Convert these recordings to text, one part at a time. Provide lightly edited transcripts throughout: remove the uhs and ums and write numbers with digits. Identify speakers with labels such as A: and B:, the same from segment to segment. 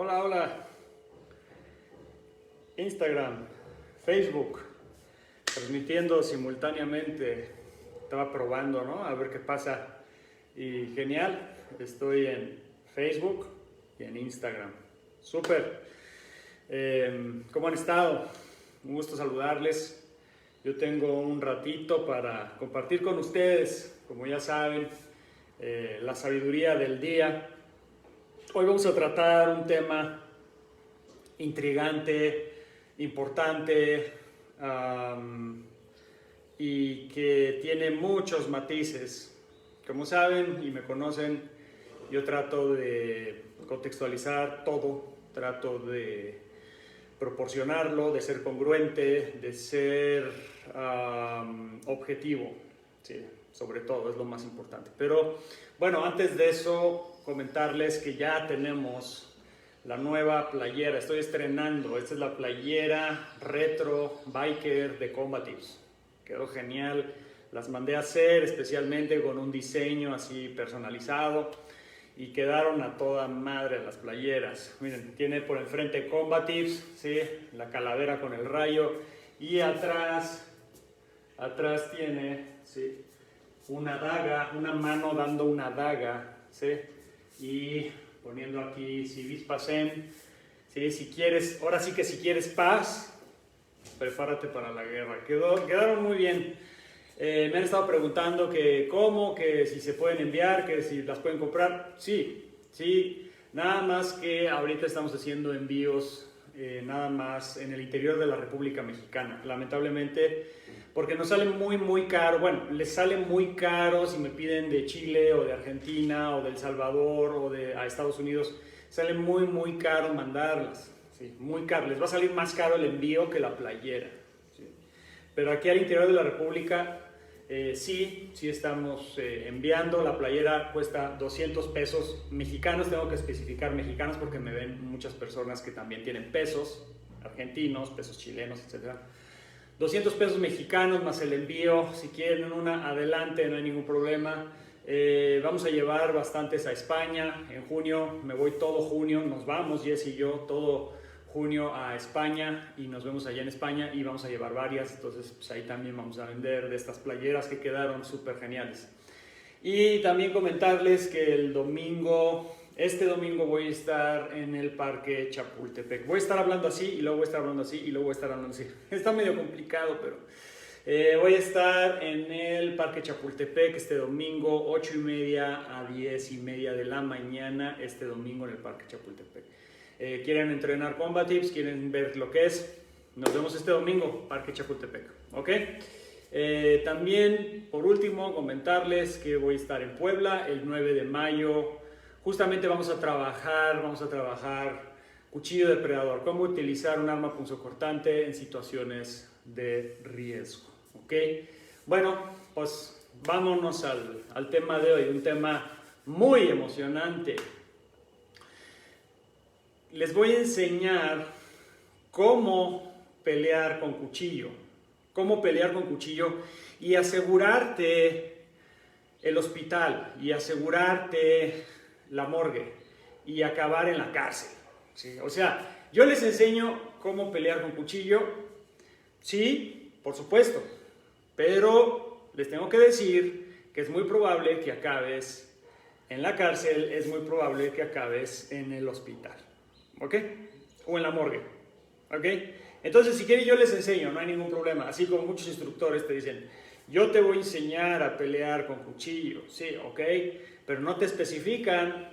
A: Hola, hola. Instagram, Facebook, transmitiendo simultáneamente. Estaba probando, ¿no? A ver qué pasa. Y genial, estoy en Facebook y en Instagram. Súper. ¿Cómo han estado? Un gusto saludarles. Yo tengo un ratito para compartir con ustedes, como ya saben, la sabiduría del día. Hoy vamos a tratar un tema intrigante, importante, y que tiene muchos matices. Como saben y me conocen, yo trato de contextualizar todo, trato de proporcionarlo, de ser congruente, de ser objetivo, sí, sobre todo, es lo más importante. Pero bueno, antes de eso, comentarles que ya tenemos la nueva playera, estoy estrenando, esta es la playera retro biker de Combatives, quedó genial, las mandé a hacer especialmente con un diseño así personalizado y quedaron a toda madre las playeras. Miren, tiene por enfrente Combatives, ¿sí? La calavera con el rayo, y atrás tiene, ¿sí? Una daga, una mano dando una daga, ¿sí? Y poniendo aquí Civis Pacem, ¿sí? Si quieres, ahora sí que si quieres paz, prepárate para la guerra. Quedaron muy bien. Me han estado preguntando que cómo, que si se pueden enviar, que si las pueden comprar. Sí, nada más que ahorita estamos haciendo envíos nada más en el interior de la República Mexicana, lamentablemente, porque nos sale muy caro. Bueno, les sale muy caro si me piden de Chile o de Argentina o de El Salvador o a Estados Unidos, sale muy caro mandarlas, sí, muy caro, les va a salir más caro el envío que la playera, sí. Pero aquí al interior de la República sí estamos enviando. La playera cuesta 200 pesos mexicanos, tengo que especificar mexicanos porque me ven muchas personas que también tienen pesos argentinos, pesos chilenos, etc. 200 pesos mexicanos más el envío. Si quieren una, adelante, no hay ningún problema. Vamos a llevar bastantes a España en junio, me voy todo junio, nos vamos Jess y yo todo junio a España y nos vemos allá en España y vamos a llevar varias, entonces pues ahí también vamos a vender de estas playeras que quedaron súper geniales. Y también comentarles que este domingo voy a estar en el Parque Chapultepec. Voy a estar hablando así y luego voy a estar hablando así y luego voy a estar hablando así. Está medio complicado, pero voy a estar en el Parque Chapultepec este domingo, 8:30 a 10:30 de la mañana, este domingo en el Parque Chapultepec. Quieren entrenar Combatives, quieren ver lo que es, nos vemos este domingo, Parque Chapultepec, ¿ok? También, por último, comentarles que voy a estar en Puebla el 9 de mayo. Justamente vamos a trabajar cuchillo depredador, cómo utilizar un arma punzocortante en situaciones de riesgo, ¿ok? Bueno, pues vámonos al tema de hoy, un tema muy emocionante. Les voy a enseñar cómo pelear con cuchillo y asegurarte el hospital y asegurarte la morgue y acabar en la cárcel, ¿sí? O sea, yo les enseño cómo pelear con cuchillo, sí, por supuesto, pero les tengo que decir que es muy probable que acabes en la cárcel, es muy probable que acabes en el hospital, ¿ok? O en la morgue, ¿ok? Entonces, si quieren yo les enseño, no hay ningún problema. Así como muchos instructores te dicen, yo te voy a enseñar a pelear con cuchillo, sí, ¿ok? Pero no te especifican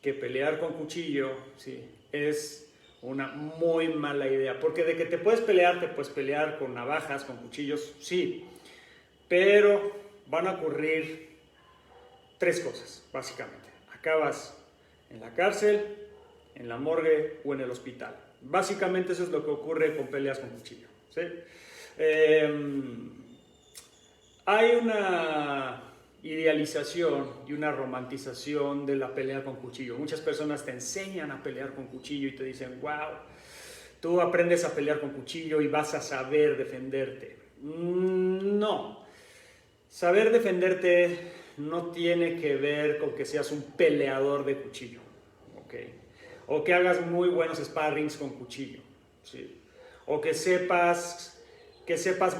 A: que pelear con cuchillo, sí, es una muy mala idea. Porque de que te puedes pelear con navajas, con cuchillos, sí. Pero van a ocurrir tres cosas, básicamente. Acabas en la cárcel, en la morgue o en el hospital. Básicamente eso es lo que ocurre con peleas con cuchillo, ¿sí? Hay una idealización y una romantización de la pelea con cuchillo. Muchas personas te enseñan a pelear con cuchillo y te dicen, wow, tú aprendes a pelear con cuchillo y vas a saber defenderte. No, saber defenderte no tiene que ver con que seas un peleador de cuchillo, ¿ok? ¿ok? O que hagas muy buenos sparrings con cuchillo, ¿sí? O que sepas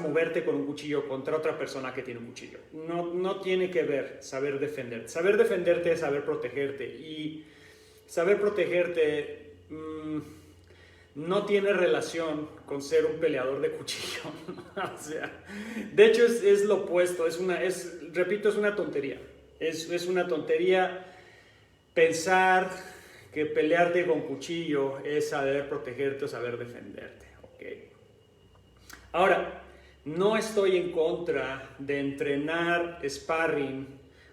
A: moverte con un cuchillo contra otra persona que tiene un cuchillo. No tiene que ver saber defenderte. Saber defenderte es saber protegerte. Y saber protegerte no tiene relación con ser un peleador de cuchillo. O sea, de hecho es lo opuesto. Repito, es una tontería. Es una tontería pensar que pelearte con cuchillo es saber protegerte o saber defenderte. ¿Okay? Ahora, no estoy en contra de entrenar sparring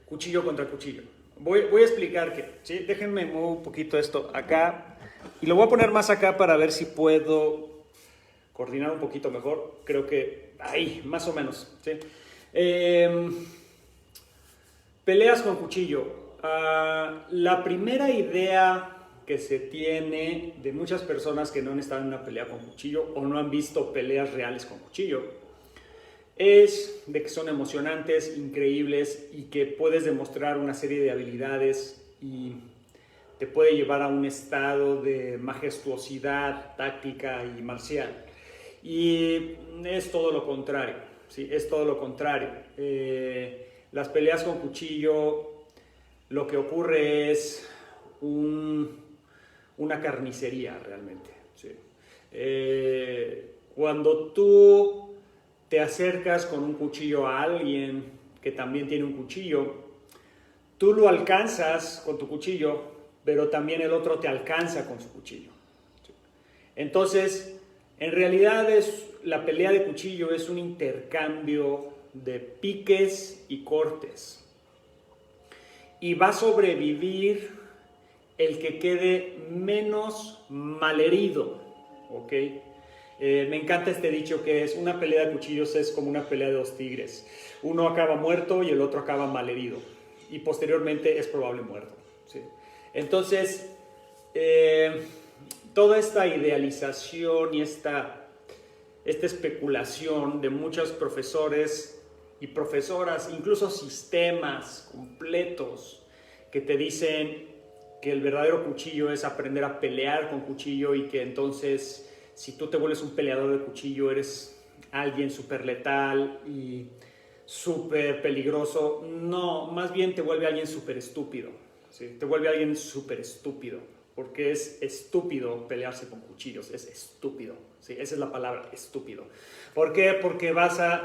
A: cuchillo contra cuchillo. Voy a explicar que, ¿sí? Déjenme mover un poquito esto acá y lo voy a poner más acá para ver si puedo coordinar un poquito mejor. Creo que ahí, más o menos, ¿sí? Peleas con cuchillo. La primera idea que se tiene de muchas personas que no han estado en una pelea con cuchillo o no han visto peleas reales con cuchillo es de que son emocionantes, increíbles y que puedes demostrar una serie de habilidades y te puede llevar a un estado de majestuosidad táctica y marcial. Y es todo lo contrario, ¿sí? Es todo lo contrario. Las peleas con cuchillo, lo que ocurre es una carnicería realmente. ¿Sí? Cuando tú te acercas con un cuchillo a alguien que también tiene un cuchillo, tú lo alcanzas con tu cuchillo, pero también el otro te alcanza con su cuchillo. ¿Sí? Entonces, en realidad la pelea de cuchillo es un intercambio de piques y cortes. Y va a sobrevivir el que quede menos malherido, ¿ok? Me encanta este dicho que es una pelea de cuchillos es como una pelea de dos tigres. Uno acaba muerto y el otro acaba malherido. Y posteriormente es probable muerto, ¿sí? Entonces, toda esta idealización y esta especulación de muchos profesores y profesoras, incluso sistemas completos que te dicen que el verdadero cuchillo es aprender a pelear con cuchillo y que entonces si tú te vuelves un peleador de cuchillo eres alguien súper letal y súper peligroso. No, más bien te vuelve alguien súper estúpido, ¿sí? Te vuelve alguien súper estúpido, porque es estúpido pelearse con cuchillos, es estúpido, ¿sí? Esa es la palabra, estúpido. ¿Por qué? Porque vas a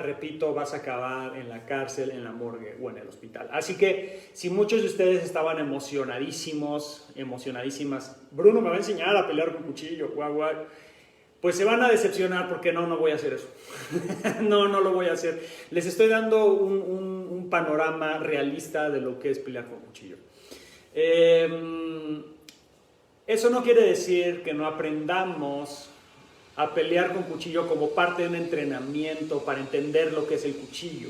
A: acabar en la cárcel, en la morgue o en el hospital. Así que si muchos de ustedes estaban emocionadísimas, Bruno me va a enseñar a pelear con cuchillo, guau, guau, pues se van a decepcionar porque no voy a hacer eso. no lo voy a hacer. Les estoy dando un panorama realista de lo que es pelear con cuchillo. Eso no quiere decir que no aprendamos a pelear con cuchillo como parte de un entrenamiento para entender lo que es el cuchillo.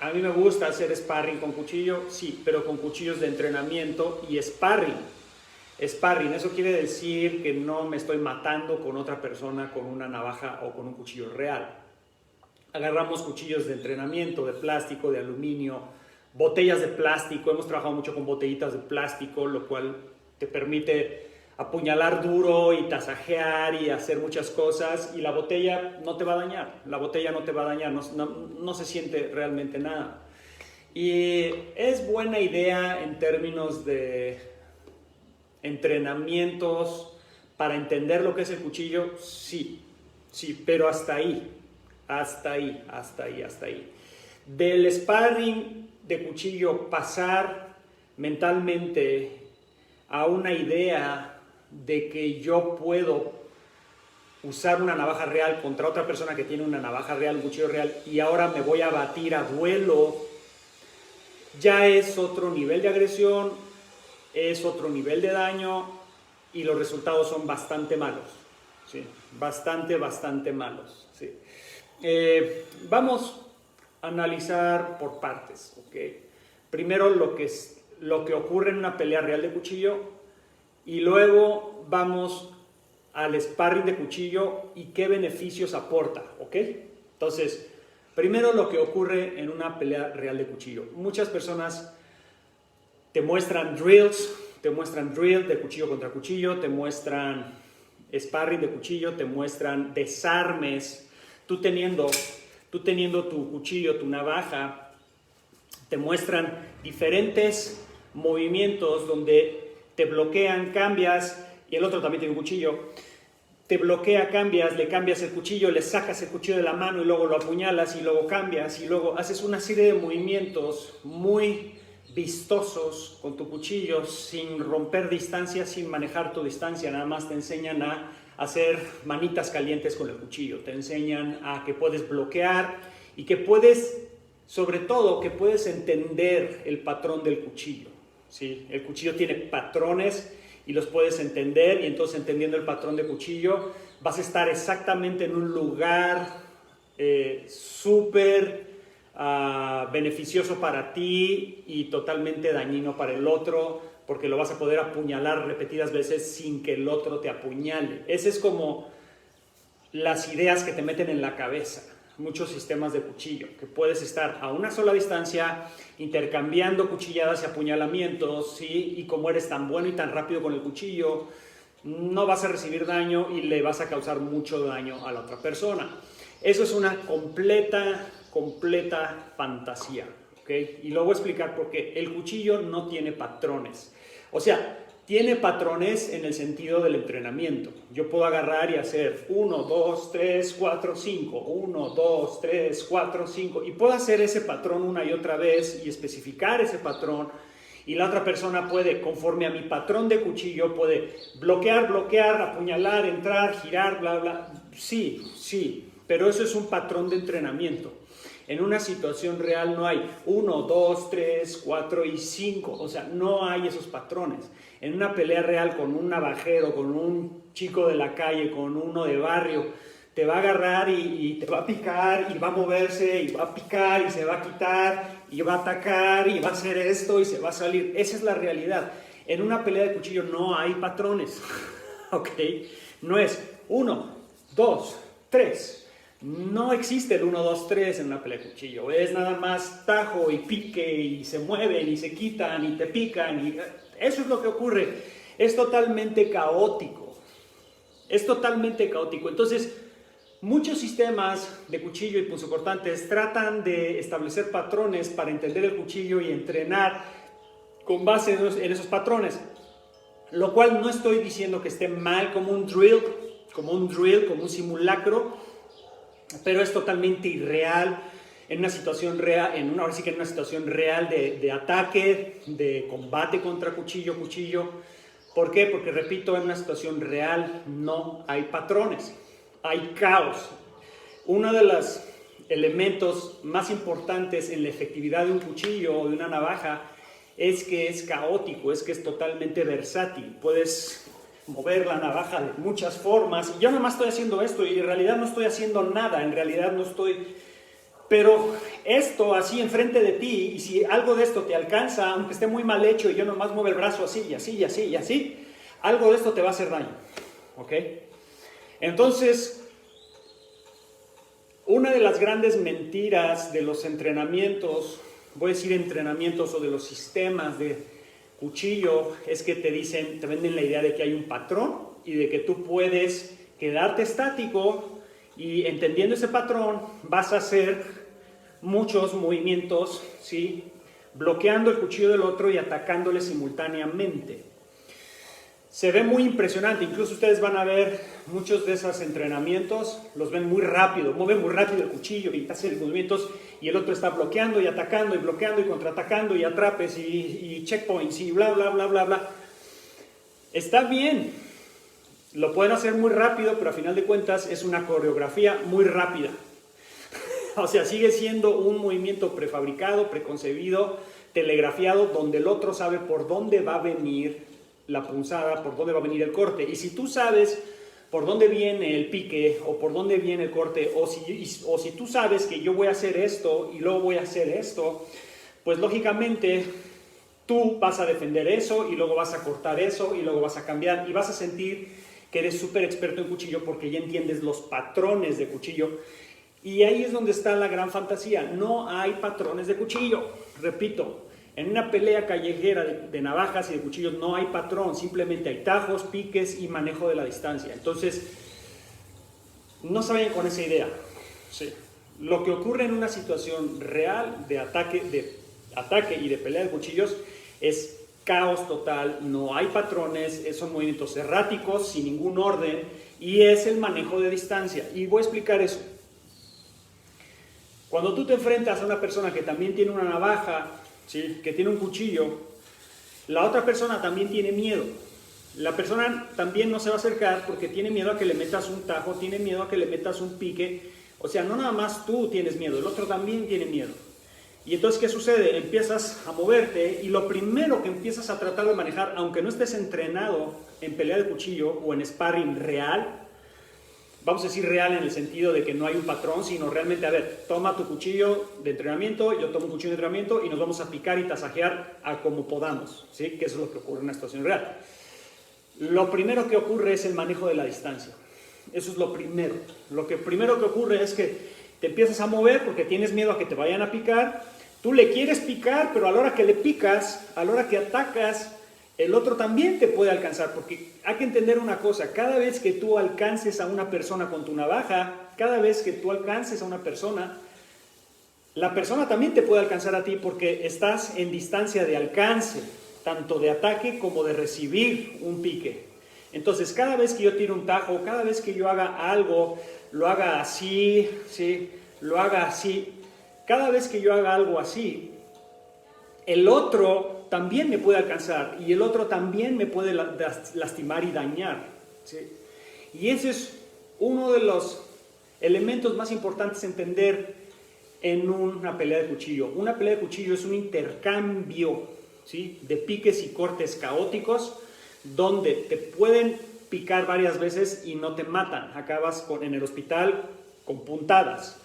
A: A mí me gusta hacer sparring con cuchillo, sí, pero con cuchillos de entrenamiento y sparring. Sparring, eso quiere decir que no me estoy matando con otra persona con una navaja o con un cuchillo real. Agarramos cuchillos de entrenamiento, de plástico, de aluminio, botellas de plástico. Hemos trabajado mucho con botellitas de plástico, lo cual te permite apuñalar duro y tasajear y hacer muchas cosas, y la botella no te va a dañar, no se siente realmente nada. Y es buena idea en términos de entrenamientos para entender lo que es el cuchillo, sí, pero hasta ahí. Del sparring de cuchillo pasar mentalmente a una idea de que yo puedo usar una navaja real contra otra persona que tiene una navaja real, un cuchillo real, y ahora me voy a batir a duelo, ya es otro nivel de agresión, es otro nivel de daño y los resultados son bastante malos, ¿sí? Bastante malos, ¿sí? Vamos a analizar por partes, ¿ok? Primero lo que ocurre en una pelea real de cuchillo y luego vamos al sparring de cuchillo y qué beneficios aporta, ¿ok? Entonces, primero lo que ocurre en una pelea real de cuchillo. Muchas personas te muestran drills te muestran drill de cuchillo contra cuchillo, te muestran sparring de cuchillo, te muestran desarmes. Tú teniendo tu cuchillo, tu navaja, te muestran diferentes movimientos donde te bloquean, cambias, y el otro también tiene un cuchillo. Te bloquea, cambias, le cambias el cuchillo, le sacas el cuchillo de la mano y luego lo apuñalas y luego cambias y luego haces una serie de movimientos muy vistosos con tu cuchillo sin romper distancia, sin manejar tu distancia. Nada más te enseñan a hacer manitas calientes con el cuchillo, te enseñan a que puedes bloquear y que puedes, sobre todo, que puedes entender el patrón del cuchillo, ¿sí? El cuchillo tiene patrones y los puedes entender, y entonces entendiendo el patrón de cuchillo vas a estar exactamente en un lugar súper beneficioso para ti y totalmente dañino para el otro, porque lo vas a poder apuñalar repetidas veces sin que el otro te apuñale. Ese es como las ideas que te meten en la cabeza. Muchos sistemas de cuchillo, que puedes estar a una sola distancia intercambiando cuchilladas y apuñalamientos, ¿sí? Y como eres tan bueno y tan rápido con el cuchillo, no vas a recibir daño y le vas a causar mucho daño a la otra persona. Eso es una completa fantasía, ¿ok? Y lo voy a explicar porque el cuchillo no tiene patrones. O sea, tiene patrones en el sentido del entrenamiento. Yo puedo agarrar y hacer 1, 2, 3, 4, 5, 1, 2, 3, 4, 5 y puedo hacer ese patrón una y otra vez y especificar ese patrón, y la otra persona puede, conforme a mi patrón de cuchillo, puede bloquear, apuñalar, entrar, girar, bla, bla. Sí, pero eso es un patrón de entrenamiento. En una situación real no hay 1, 2, 3, 4 y 5, o sea, no hay esos patrones. En una pelea real con un navajero, con un chico de la calle, con uno de barrio, te va a agarrar y te va a picar y va a moverse y va a picar y se va a quitar y va a atacar y va a hacer esto y se va a salir. Esa es la realidad. En una pelea de cuchillo no hay patrones, ¿ok? No es 1, 2, 3. No existe el 1, 2, 3 en una pelea de cuchillo. Es nada más tajo y pique y se mueven y se quitan y te pican. Y eso es lo que ocurre. Es totalmente caótico. Es totalmente caótico. Entonces, muchos sistemas de cuchillo y punzocortantes tratan de establecer patrones para entender el cuchillo y entrenar con base en esos patrones. Lo cual no estoy diciendo que esté mal como un drill, como un simulacro, pero es totalmente irreal en una situación real, ahora sí que en una situación real de ataque, de combate contra cuchillo. ¿Por qué? Porque, repito, en una situación real no hay patrones, hay caos. Uno de los elementos más importantes en la efectividad de un cuchillo o de una navaja es que es caótico, es que es totalmente versátil. Puedes mover la navaja de muchas formas. Y yo nada más estoy haciendo esto y en realidad no estoy haciendo nada, pero esto así enfrente de ti, y si algo de esto te alcanza, aunque esté muy mal hecho y yo nomás muevo el brazo así y así y así y así, algo de esto te va a hacer daño, ¿ok? Entonces, una de las grandes mentiras de los entrenamientos, voy a decir entrenamientos o de los sistemas de cuchillo, es que te venden la idea de que hay un patrón y de que tú puedes quedarte estático y entendiendo ese patrón vas a hacer muchos movimientos, ¿sí? Bloqueando el cuchillo del otro y atacándole simultáneamente. Se ve muy impresionante, incluso ustedes van a ver muchos de esos entrenamientos, los ven muy rápido, mueven muy rápido el cuchillo y hacen movimientos y el otro está bloqueando y atacando y bloqueando y contraatacando y atrapes y checkpoints y bla, bla, bla, bla, bla. Está bien, lo pueden hacer muy rápido, pero a final de cuentas es una coreografía muy rápida. O sea, sigue siendo un movimiento prefabricado, preconcebido, telegrafiado, donde el otro sabe por dónde va a venir la punzada, por dónde va a venir el corte. Y si tú sabes por dónde viene el pique o por dónde viene el corte, o si tú sabes que yo voy a hacer esto y luego voy a hacer esto, pues lógicamente tú vas a defender eso y luego vas a cortar eso y luego vas a cambiar y vas a sentir que eres súper experto en cuchillo porque ya entiendes los patrones de cuchillo. Y ahí es donde está la gran fantasía. No hay patrones de cuchillo. Repito, En una pelea callejera de navajas y de cuchillos no hay patrón, simplemente hay tajos, piques y manejo de la distancia. Entonces, no se vayan con esa idea. Sí. Lo que ocurre en una situación real de ataque y de pelea de cuchillos es caos total, no hay patrones, son movimientos erráticos, sin ningún orden, y es el manejo de distancia. Y voy a explicar eso. Cuando tú te enfrentas a una persona que también tiene una navaja, ¿sí?, que tiene un cuchillo, la otra persona también tiene miedo. La persona también no se va a acercar porque tiene miedo a que le metas un tajo, tiene miedo a que le metas un pique. O sea, no nada más tú tienes miedo, el otro también tiene miedo. Y entonces, ¿qué sucede? Empiezas a moverte y lo primero que empiezas a tratar de manejar, aunque no estés entrenado en pelea de cuchillo o en sparring real, vamos a decir real en el sentido de que no hay un patrón, sino realmente, a ver, toma tu cuchillo de entrenamiento, yo tomo un cuchillo de entrenamiento y nos vamos a picar y tasajear a como podamos, ¿sí? Que eso es lo que ocurre en una situación real. Lo primero que ocurre es el manejo de la distancia. Eso es lo primero. Lo que primero que ocurre es que te empiezas a mover porque tienes miedo a que te vayan a picar. Tú le quieres picar, pero a la hora que le picas, a la hora que atacas, el otro también te puede alcanzar, porque hay que entender una cosa: cada vez que tú alcances a una persona con tu navaja, cada vez que tú alcances a una persona, la persona también te puede alcanzar a ti porque estás en distancia de alcance, tanto de ataque como de recibir un pique. Entonces, cada vez que yo tiro un tajo, cada vez que yo haga algo, lo haga así, ¿sí?, lo haga así, cada vez que yo haga algo así, el otro también me puede alcanzar y el otro también me puede lastimar y dañar, ¿sí? Y ese es uno de los elementos más importantes a entender en una pelea de cuchillo. Una pelea de cuchillo es un intercambio, ¿sí?, de piques y cortes caóticos, donde te pueden picar varias veces y no te matan. Acabas en el hospital con puntadas.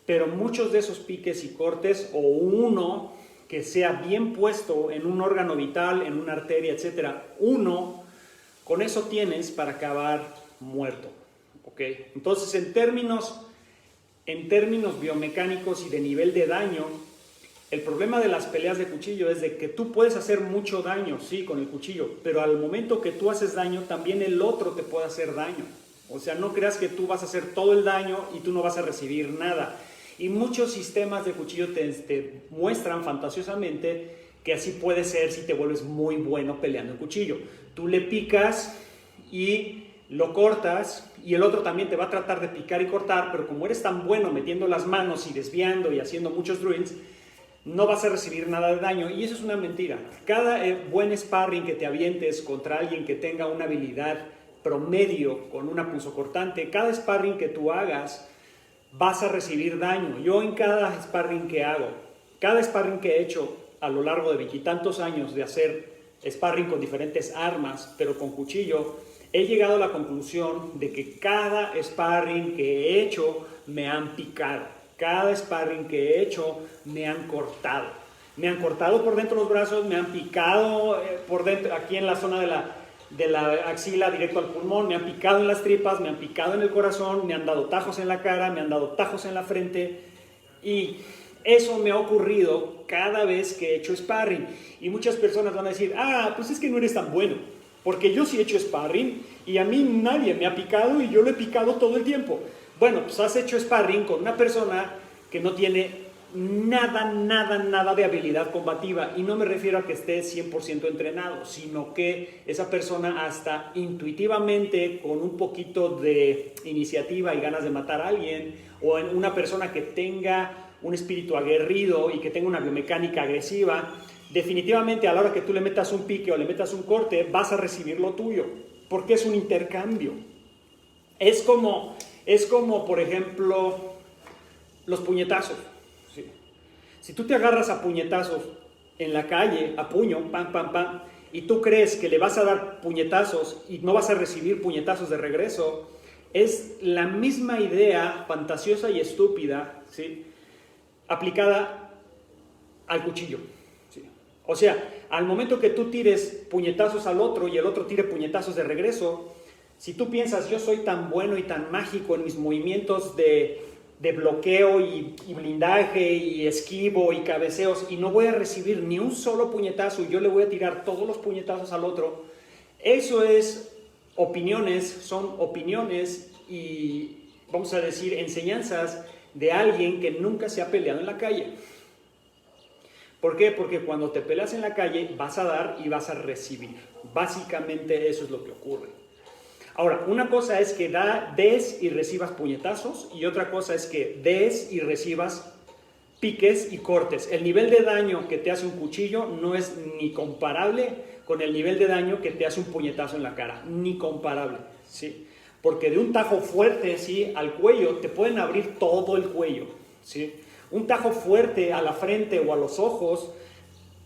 A: Pero muchos de esos piques y cortes, o uno que sea bien puesto en un órgano vital, en una arteria, etcétera, uno, con eso tienes para acabar muerto, ¿ok? Entonces, en términos biomecánicos y de nivel de daño, el problema de las peleas de cuchillo es de que tú puedes hacer mucho daño, sí, con el cuchillo, pero al momento que tú haces daño, también el otro te puede hacer daño. O sea, no creas que tú vas a hacer todo el daño y tú no vas a recibir nada. Y muchos sistemas de cuchillo te muestran fantasiosamente que así puede ser si te vuelves muy bueno peleando el cuchillo. Tú le picas y lo cortas, y el otro también te va a tratar de picar y cortar, pero como eres tan bueno metiendo las manos y desviando y haciendo muchos drills, no vas a recibir nada de daño. Y eso es una mentira. Cada buen sparring que te avientes contra alguien que tenga una habilidad promedio con una punzocortante, cada sparring que tú hagas, vas a recibir daño. Yo en cada sparring que hago, cada sparring que he hecho a lo largo de veintitantos años de hacer sparring con diferentes armas, pero con cuchillo, he llegado a la conclusión de que cada sparring que he hecho me han picado. Cada sparring que he hecho me han cortado. Me han cortado por dentro los brazos, me han picado por dentro, aquí en la zona de la axila directo al pulmón, me han picado en las tripas, me han picado en el corazón, me han dado tajos en la cara, me han dado tajos en la frente, y eso me ha ocurrido cada vez que he hecho sparring. Y muchas personas van a decir: ah, pues es que no eres tan bueno, porque yo sí he hecho sparring y a mí nadie me ha picado y yo lo he picado todo el tiempo. Bueno, pues has hecho sparring con una persona que no tiene nada de habilidad combativa, y no me refiero a que esté 100% entrenado, sino que esa persona hasta intuitivamente, con un poquito de iniciativa y ganas de matar a alguien, o en una persona que tenga un espíritu aguerrido y que tenga una biomecánica agresiva, definitivamente a la hora que tú le metas un pique o le metas un corte, vas a recibir lo tuyo, porque es un intercambio. Es como por ejemplo, los puñetazos. ¿Sí? Si tú te agarras a puñetazos en la calle, a puño, pam, pam, pam, y tú crees que le vas a dar puñetazos y no vas a recibir puñetazos de regreso, es la misma idea fantasiosa y estúpida, ¿sí?, aplicada al cuchillo. ¿Sí? O sea, al momento que tú tires puñetazos al otro y el otro tire puñetazos de regreso, si tú piensas: yo soy tan bueno y tan mágico en mis movimientos de de bloqueo y blindaje y esquivo y cabeceos y no voy a recibir ni un solo puñetazo y yo le voy a tirar todos los puñetazos al otro. Eso es opiniones, son opiniones y vamos a decir enseñanzas de alguien que nunca se ha peleado en la calle. ¿Por qué? Porque cuando te peleas en la calle vas a dar y vas a recibir. Básicamente eso es lo que ocurre. Ahora, una cosa es que des y recibas puñetazos y otra cosa es que des y recibas piques y cortes. El nivel de daño que te hace un cuchillo no es ni comparable con el nivel de daño que te hace un puñetazo en la cara. Ni comparable, ¿sí? Porque de un tajo fuerte, ¿sí?, al cuello te pueden abrir todo el cuello, ¿sí? Un tajo fuerte a la frente o a los ojos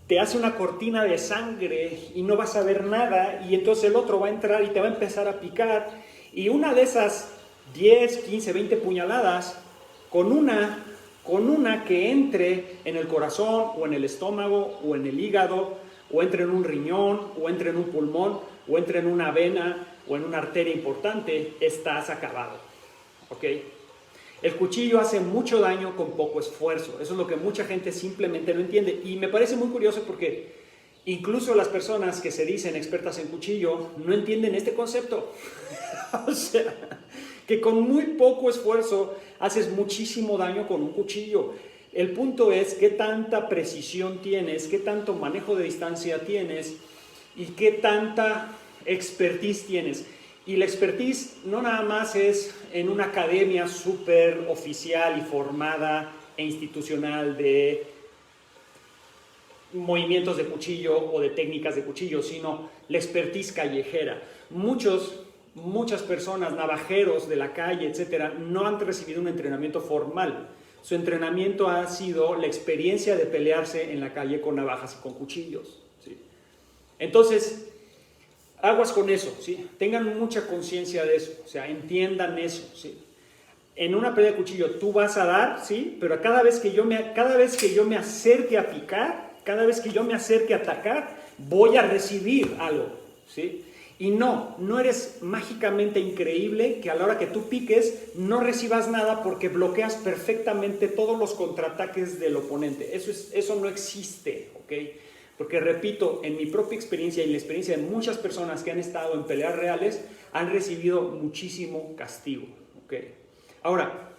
A: te hace una cortina de sangre y no vas a ver nada y entonces el otro va a entrar y te va a empezar a picar y una de esas 10, 15, 20 puñaladas con una que entre en el corazón o en el estómago o en el hígado o entre en un riñón o entre en un pulmón o entre en una vena o en una arteria importante, estás acabado, ¿ok? El cuchillo hace mucho daño con poco esfuerzo. Eso es lo que mucha gente simplemente no entiende. Y me parece muy curioso porque incluso las personas que se dicen expertas en cuchillo no entienden este concepto. O sea, que con muy poco esfuerzo haces muchísimo daño con un cuchillo. El punto es qué tanta precisión tienes, qué tanto manejo de distancia tienes y qué tanta expertise tienes. Y la expertise no nada más es en una academia súper oficial y formada e institucional de movimientos de cuchillo o de técnicas de cuchillo, sino la expertise callejera. Muchas personas, navajeros de la calle, etcétera, no han recibido un entrenamiento formal. Su entrenamiento ha sido la experiencia de pelearse en la calle con navajas y con cuchillos, ¿sí? Entonces, aguas con eso, ¿sí? Tengan mucha conciencia de eso, o sea, entiendan eso, ¿sí? En una pelea de cuchillo tú vas a dar, ¿sí? Pero cada vez que yo me acerque a picar, cada vez que yo me acerque a atacar, voy a recibir algo, ¿sí? Y no eres mágicamente increíble que a la hora que tú piques no recibas nada porque bloqueas perfectamente todos los contraataques del oponente. Eso no existe, ¿ok? Porque repito, en mi propia experiencia y en la experiencia de muchas personas que han estado en peleas reales, han recibido muchísimo castigo, ¿ok? Ahora,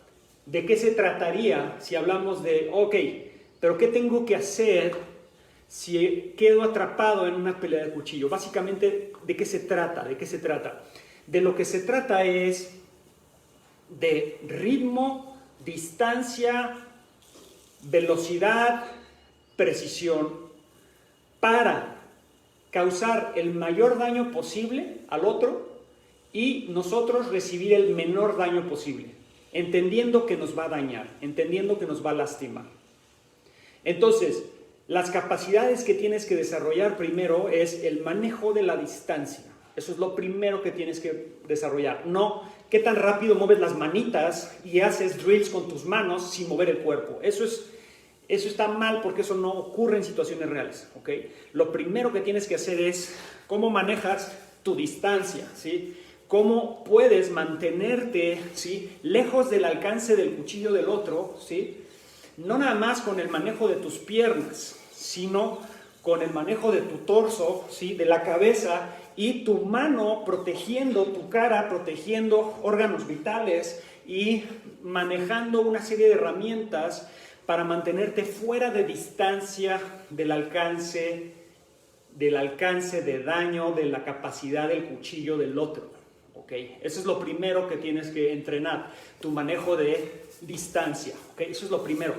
A: ¿de qué se trataría si hablamos de, ok, pero qué tengo que hacer si quedo atrapado en una pelea de cuchillo? Básicamente, ¿de qué se trata? ¿De qué se trata? De lo que se trata es de ritmo, distancia, velocidad, precisión, para causar el mayor daño posible al otro y nosotros recibir el menor daño posible, entendiendo que nos va a dañar, entendiendo que nos va a lastimar. Entonces, las capacidades que tienes que desarrollar primero es el manejo de la distancia. Eso es lo primero que tienes que desarrollar. No qué tan rápido mueves las manitas y haces drills con tus manos sin mover el cuerpo. Eso está mal porque eso no ocurre en situaciones reales, ¿ok? Lo primero que tienes que hacer es cómo manejas tu distancia, ¿sí? Cómo puedes mantenerte, ¿sí?, lejos del alcance del cuchillo del otro, ¿sí? No nada más con el manejo de tus piernas, sino con el manejo de tu torso, ¿sí?, de la cabeza y tu mano protegiendo tu cara, protegiendo órganos vitales y manejando una serie de herramientas para mantenerte fuera de distancia del alcance de daño, de la capacidad del cuchillo del otro, ¿ok? Eso es lo primero que tienes que entrenar, tu manejo de distancia, ¿ok? Eso es lo primero.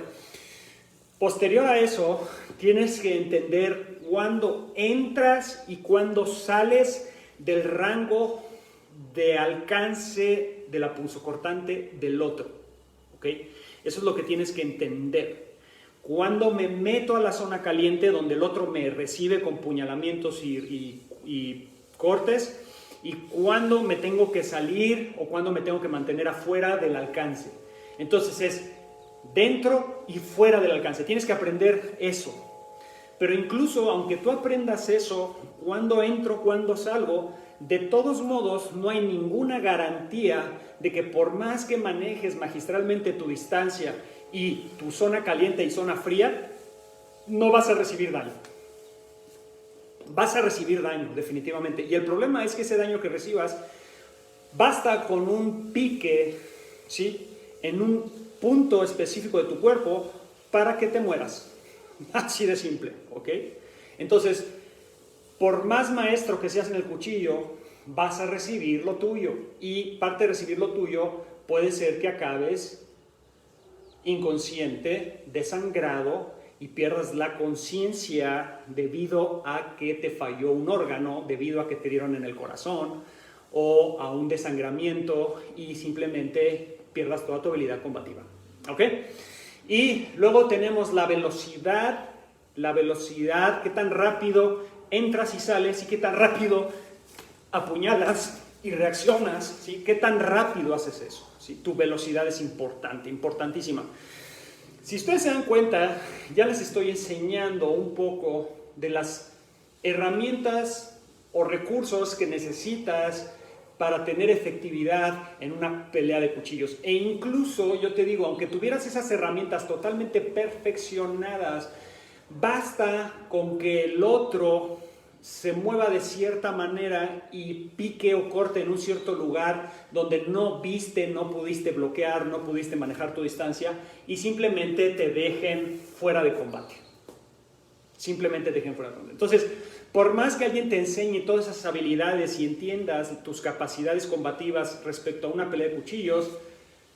A: Posterior a eso, tienes que entender cuándo entras y cuándo sales del rango de alcance de la punzocortante del otro, ¿ok? Eso es lo que tienes que entender. Cuando me meto a la zona caliente donde el otro me recibe con puñalamientos y cortes, y cuando me tengo que salir o cuando me tengo que mantener afuera del alcance. Entonces es dentro y fuera del alcance. Tienes que aprender eso. Pero incluso aunque tú aprendas eso, cuando entro, cuando salgo, de todos modos no hay ninguna garantía de que por más que manejes magistralmente tu distancia y tu zona caliente y zona fría, no vas a recibir daño. Vas a recibir daño, definitivamente. Y el problema es que ese daño que recibas, basta con un pique, ¿sí?, en un punto específico de tu cuerpo para que te mueras. Así de simple, ¿ok? Entonces, por más maestro que seas en el cuchillo, vas a recibir lo tuyo. Y parte de recibir lo tuyo puede ser que acabes inconsciente, desangrado y pierdas la conciencia debido a que te falló un órgano, debido a que te dieron en el corazón o a un desangramiento y simplemente pierdas toda tu habilidad combativa. ¿Ok? Y luego tenemos la velocidad, qué tan rápido entras y sales y qué tan rápido apuñalas y reaccionas, ¿sí? Qué tan rápido haces eso, ¿sí? Tu velocidad es importante, importantísima. Si ustedes se dan cuenta, ya les estoy enseñando un poco de las herramientas o recursos que necesitas para tener efectividad en una pelea de cuchillos. E incluso, yo te digo, aunque tuvieras esas herramientas totalmente perfeccionadas, basta con que el otro se mueva de cierta manera y pique o corte en un cierto lugar donde no viste, no pudiste bloquear, no pudiste manejar tu distancia y simplemente te dejen fuera de combate. Simplemente te dejen fuera de combate. Entonces, por más que alguien te enseñe todas esas habilidades y entiendas tus capacidades combativas respecto a una pelea de cuchillos,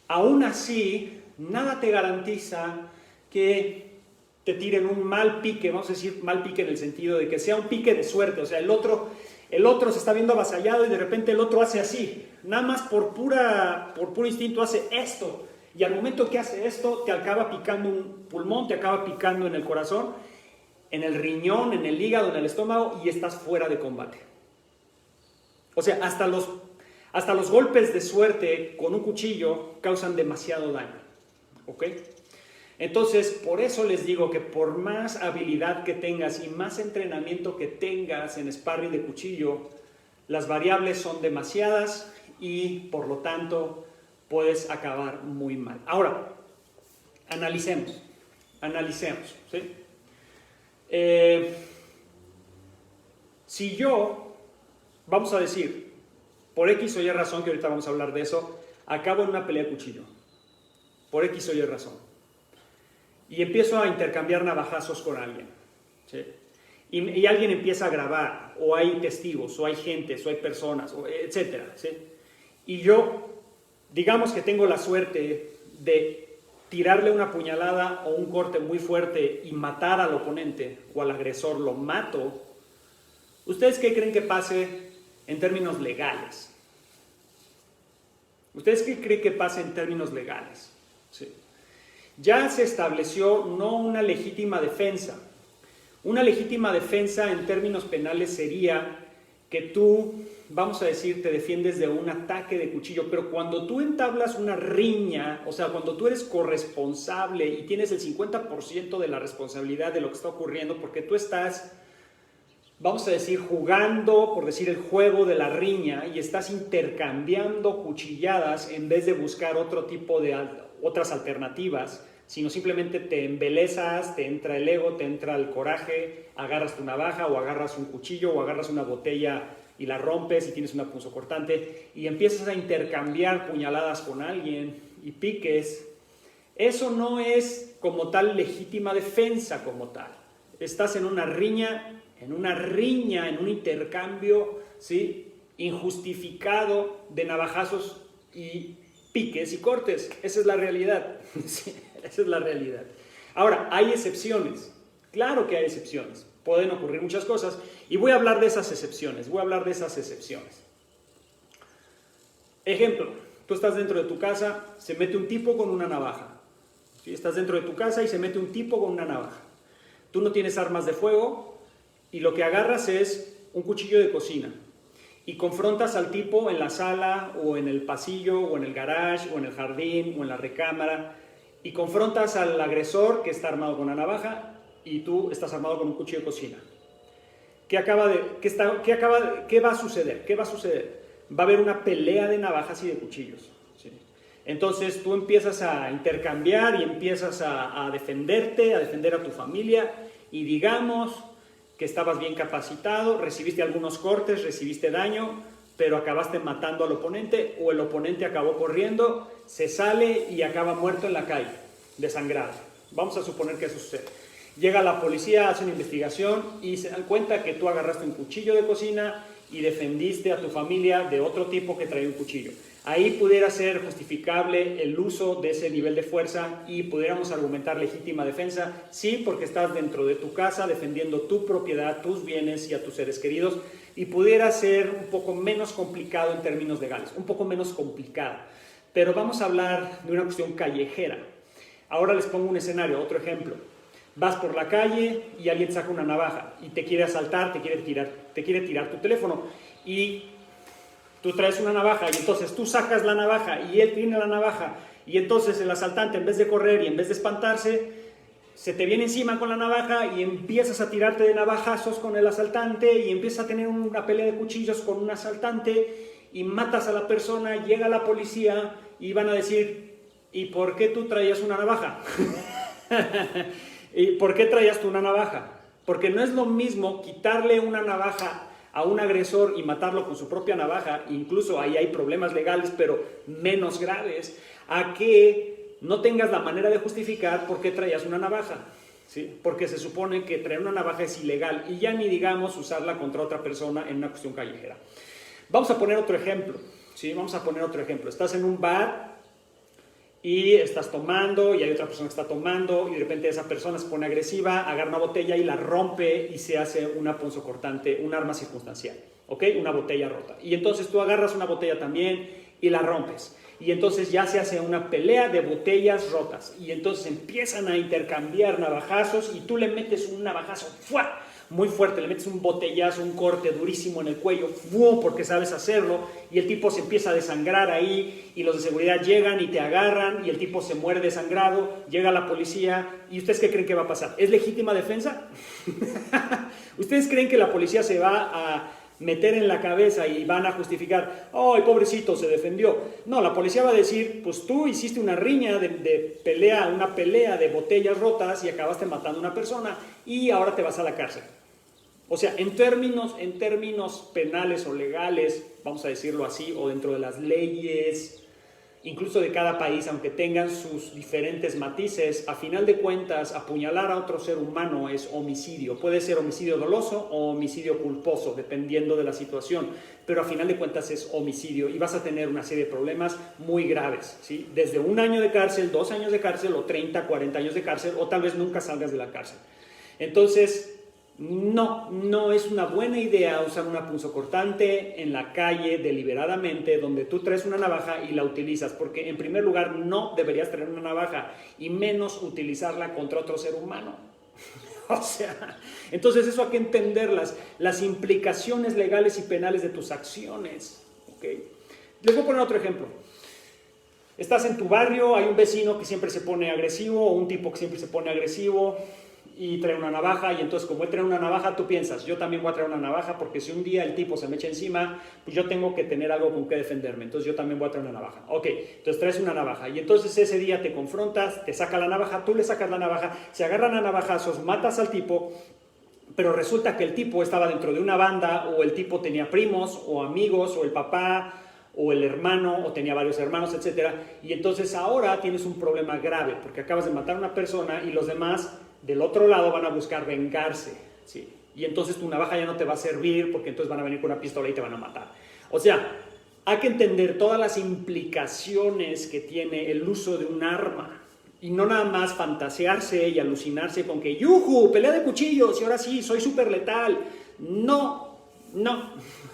A: aún así, nada te garantiza que te tiren un mal pique, vamos a decir mal pique en el sentido de que sea un pique de suerte, o sea, el otro se está viendo avasallado y de repente el otro hace así, nada más por puro instinto hace esto, y al momento que hace esto te acaba picando un pulmón, te acaba picando en el corazón, en el riñón, en el hígado, en el estómago y estás fuera de combate. O sea, hasta los golpes de suerte con un cuchillo causan demasiado daño, ¿ok? Entonces, por eso les digo que por más habilidad que tengas y más entrenamiento que tengas en sparring de cuchillo, las variables son demasiadas y por lo tanto puedes acabar muy mal. Ahora, analicemos, ¿sí? Si yo, vamos a decir, por X o Y razón, que ahorita vamos a hablar de eso, acabo en una pelea de cuchillo, por X o Y razón, y empiezo a intercambiar navajazos con alguien, ¿sí? Y alguien empieza a grabar, o hay testigos, o hay gentes, o hay personas, etcétera, ¿sí? Y yo, digamos que tengo la suerte de tirarle una puñalada o un corte muy fuerte y matar al oponente o al agresor, lo mato. ¿Ustedes qué creen que pase en términos legales? ¿Ustedes qué creen que pase en términos legales? Sí. Ya se estableció no una legítima defensa. Una legítima defensa en términos penales sería que tú, vamos a decir, te defiendes de un ataque de cuchillo, pero cuando tú entablas una riña, o sea, cuando tú eres corresponsable y tienes el 50% de la responsabilidad de lo que está ocurriendo, porque tú estás, vamos a decir, jugando, por decir, el juego de la riña y estás intercambiando cuchilladas en vez de buscar otro tipo de otras alternativas, sino simplemente te embelezas, te entra el ego, te entra el coraje, agarras tu navaja o agarras un cuchillo o agarras una botella y la rompes y tienes una punzocortante y empiezas a intercambiar puñaladas con alguien y piques. Eso no es como tal legítima defensa como tal. Estás en una riña, en un intercambio, ¿sí?, injustificado de navajazos y piques y cortes. Esa es la realidad. Sí, esa es la realidad. Ahora, hay excepciones. Claro que hay excepciones. Pueden ocurrir muchas cosas y voy a hablar de esas excepciones. Ejemplo, tú estás dentro de tu casa, se mete un tipo con una navaja. ¿Sí? Estás dentro de tu casa y se mete un tipo con una navaja. Tú no tienes armas de fuego y lo que agarras es un cuchillo de cocina y confrontas al tipo en la sala o en el pasillo o en el garage o en el jardín o en la recámara y confrontas al agresor que está armado con una navaja y tú estás armado con un cuchillo de cocina. ¿Qué va a suceder? Va a haber una pelea de navajas y de cuchillos, ¿sí? Entonces tú empiezas a intercambiar y empiezas a defenderte, a defender a tu familia, y digamos que estabas bien capacitado, recibiste algunos cortes, recibiste daño, pero acabaste matando al oponente, o el oponente acabó corriendo, se sale y acaba muerto en la calle, desangrado. Vamos a suponer que eso sucede. Llega la policía, hace una investigación y se dan cuenta que tú agarraste un cuchillo de cocina y defendiste a tu familia de otro tipo que traía un cuchillo. Ahí pudiera ser justificable el uso de ese nivel de fuerza y pudiéramos argumentar legítima defensa, sí, porque estás dentro de tu casa defendiendo tu propiedad, tus bienes y a tus seres queridos, y pudiera ser un poco menos complicado en términos legales, un poco menos complicado. Pero vamos a hablar de una cuestión callejera. Ahora les pongo un escenario, otro ejemplo. Vas por la calle y alguien saca una navaja y te quiere asaltar, te quiere tirar tu teléfono, y tú traes una navaja y entonces tú sacas la navaja y él tiene la navaja, y entonces el asaltante, en vez de correr y en vez de espantarse, se te viene encima con la navaja y empiezas a tirarte de navajazos con el asaltante y empiezas a tener una pelea de cuchillos con un asaltante y matas a la persona. Llega la policía y van a decir: ¿y por qué tú traías una navaja? ¿Y por qué traías tú una navaja? Porque no es lo mismo quitarle una navaja a un agresor y matarlo con su propia navaja, incluso ahí hay problemas legales, pero menos graves, a que no tengas la manera de justificar por qué traías una navaja, ¿sí? Porque se supone que traer una navaja es ilegal, y ya ni digamos usarla contra otra persona en una cuestión callejera. Vamos a poner otro ejemplo, ¿sí? Vamos a poner otro ejemplo. Estás en un bar y estás tomando y hay otra persona que está tomando y de repente esa persona se pone agresiva, agarra una botella y la rompe y se hace una punzocortante, un arma circunstancial, ¿ok? Una botella rota. Y entonces tú agarras una botella también y la rompes. Y entonces ya se hace una pelea de botellas rotas. Y entonces empiezan a intercambiar navajazos y tú le metes un navajazo ¡fua!, muy fuerte, le metes un botellazo, un corte durísimo en el cuello, ¡fua!, porque sabes hacerlo, y el tipo se empieza a desangrar ahí, y los de seguridad llegan y te agarran, y el tipo se muere desangrado, llega la policía, ¿y ustedes qué creen que va a pasar? ¿Es legítima defensa? ¿Ustedes creen que la policía se va a meter en la cabeza y van a justificar: ¡ay, pobrecito, se defendió! No, la policía va a decir: pues tú hiciste una riña de pelea, una pelea de botellas rotas y acabaste matando a una persona y ahora te vas a la cárcel. O sea, en términos penales o legales, vamos a decirlo así, o dentro de las leyes, incluso de cada país, aunque tengan sus diferentes matices, a final de cuentas, apuñalar a otro ser humano es homicidio. Puede ser homicidio doloso o homicidio culposo, dependiendo de la situación, pero a final de cuentas es homicidio y vas a tener una serie de problemas muy graves, ¿sí? Desde 1 año de cárcel, 2 años de cárcel, o 30, 40 años de cárcel, o tal vez nunca salgas de la cárcel. Entonces, no es una buena idea usar una punzocortante en la calle deliberadamente, donde tú traes una navaja y la utilizas, porque en primer lugar no deberías traer una navaja y menos utilizarla contra otro ser humano. O sea, entonces eso hay que entender las implicaciones legales y penales de tus acciones, ¿okay? Les voy a poner otro ejemplo. Estás en tu barrio, hay un vecino que siempre se pone agresivo, o un tipo que siempre se pone agresivo y trae una navaja, y entonces como él trae una navaja, tú piensas: yo también voy a traer una navaja, porque si un día el tipo se me echa encima, pues yo tengo que tener algo con que defenderme, entonces yo también voy a traer una navaja. Ok, entonces traes una navaja, y entonces ese día te confrontas, te saca la navaja, tú le sacas la navaja, se agarran a navajazos, matas al tipo, pero resulta que el tipo estaba dentro de una banda, o el tipo tenía primos, o amigos, o el papá, o el hermano, o tenía varios hermanos, etc. Y entonces ahora tienes un problema grave, porque acabas de matar a una persona y los demás del otro lado van a buscar vengarse, ¿sí? Y entonces tu navaja ya no te va a servir, porque entonces van a venir con una pistola y te van a matar. O sea, hay que entender todas las implicaciones que tiene el uso de un arma, y no nada más fantasearse y alucinarse con que ¡yujú! Pelea de cuchillos y ahora sí, soy súper letal. No,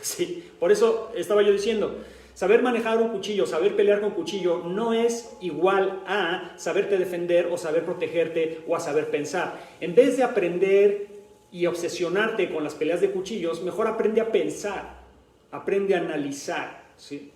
A: sí, por eso estaba yo diciendo, saber manejar un cuchillo, saber pelear con cuchillo no es igual a saberte defender o saber protegerte o a saber pensar. En vez de aprender y obsesionarte con las peleas de cuchillos, mejor aprende a pensar, aprende a analizar, ¿sí?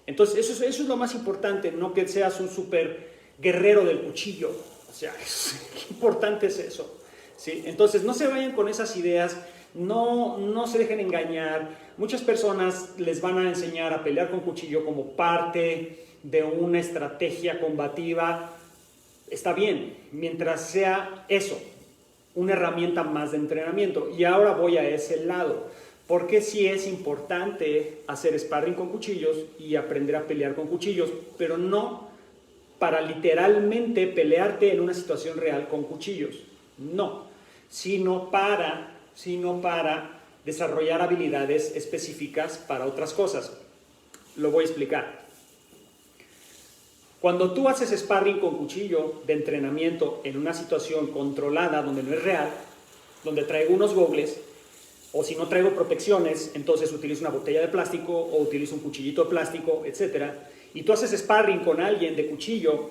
A: Entonces eso es lo más importante, no que seas un súper guerrero del cuchillo. O sea, qué importante es eso, ¿sí? Entonces no se vayan con esas ideas. No se dejen engañar. Muchas personas les van a enseñar a pelear con cuchillo como parte de una estrategia combativa, está bien, mientras sea eso, una herramienta más de entrenamiento. Y ahora voy a ese lado, porque sí es importante hacer sparring con cuchillos y aprender a pelear con cuchillos, pero no para literalmente pelearte en una situación real con cuchillos, no, sino para desarrollar habilidades específicas para otras cosas. Lo voy a explicar. Cuando tú haces sparring con cuchillo de entrenamiento en una situación controlada donde no es real, donde traigo unos gogles, o si no traigo protecciones, entonces utilizo una botella de plástico o utilizo un cuchillito de plástico, etc. Y tú haces sparring con alguien de cuchillo,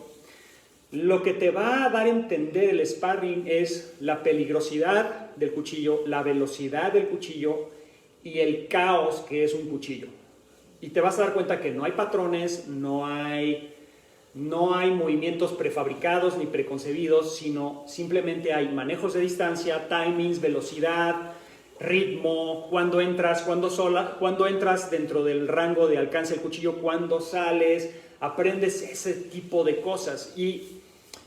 A: lo que te va a dar a entender el sparring es la peligrosidad del cuchillo, la velocidad del cuchillo y el caos que es un cuchillo. Y te vas a dar cuenta que no hay patrones, no hay movimientos prefabricados ni preconcebidos, sino simplemente hay manejos de distancia, timings, velocidad, ritmo, cuando entras dentro del rango de alcance del cuchillo, cuando sales, aprendes ese tipo de cosas. Y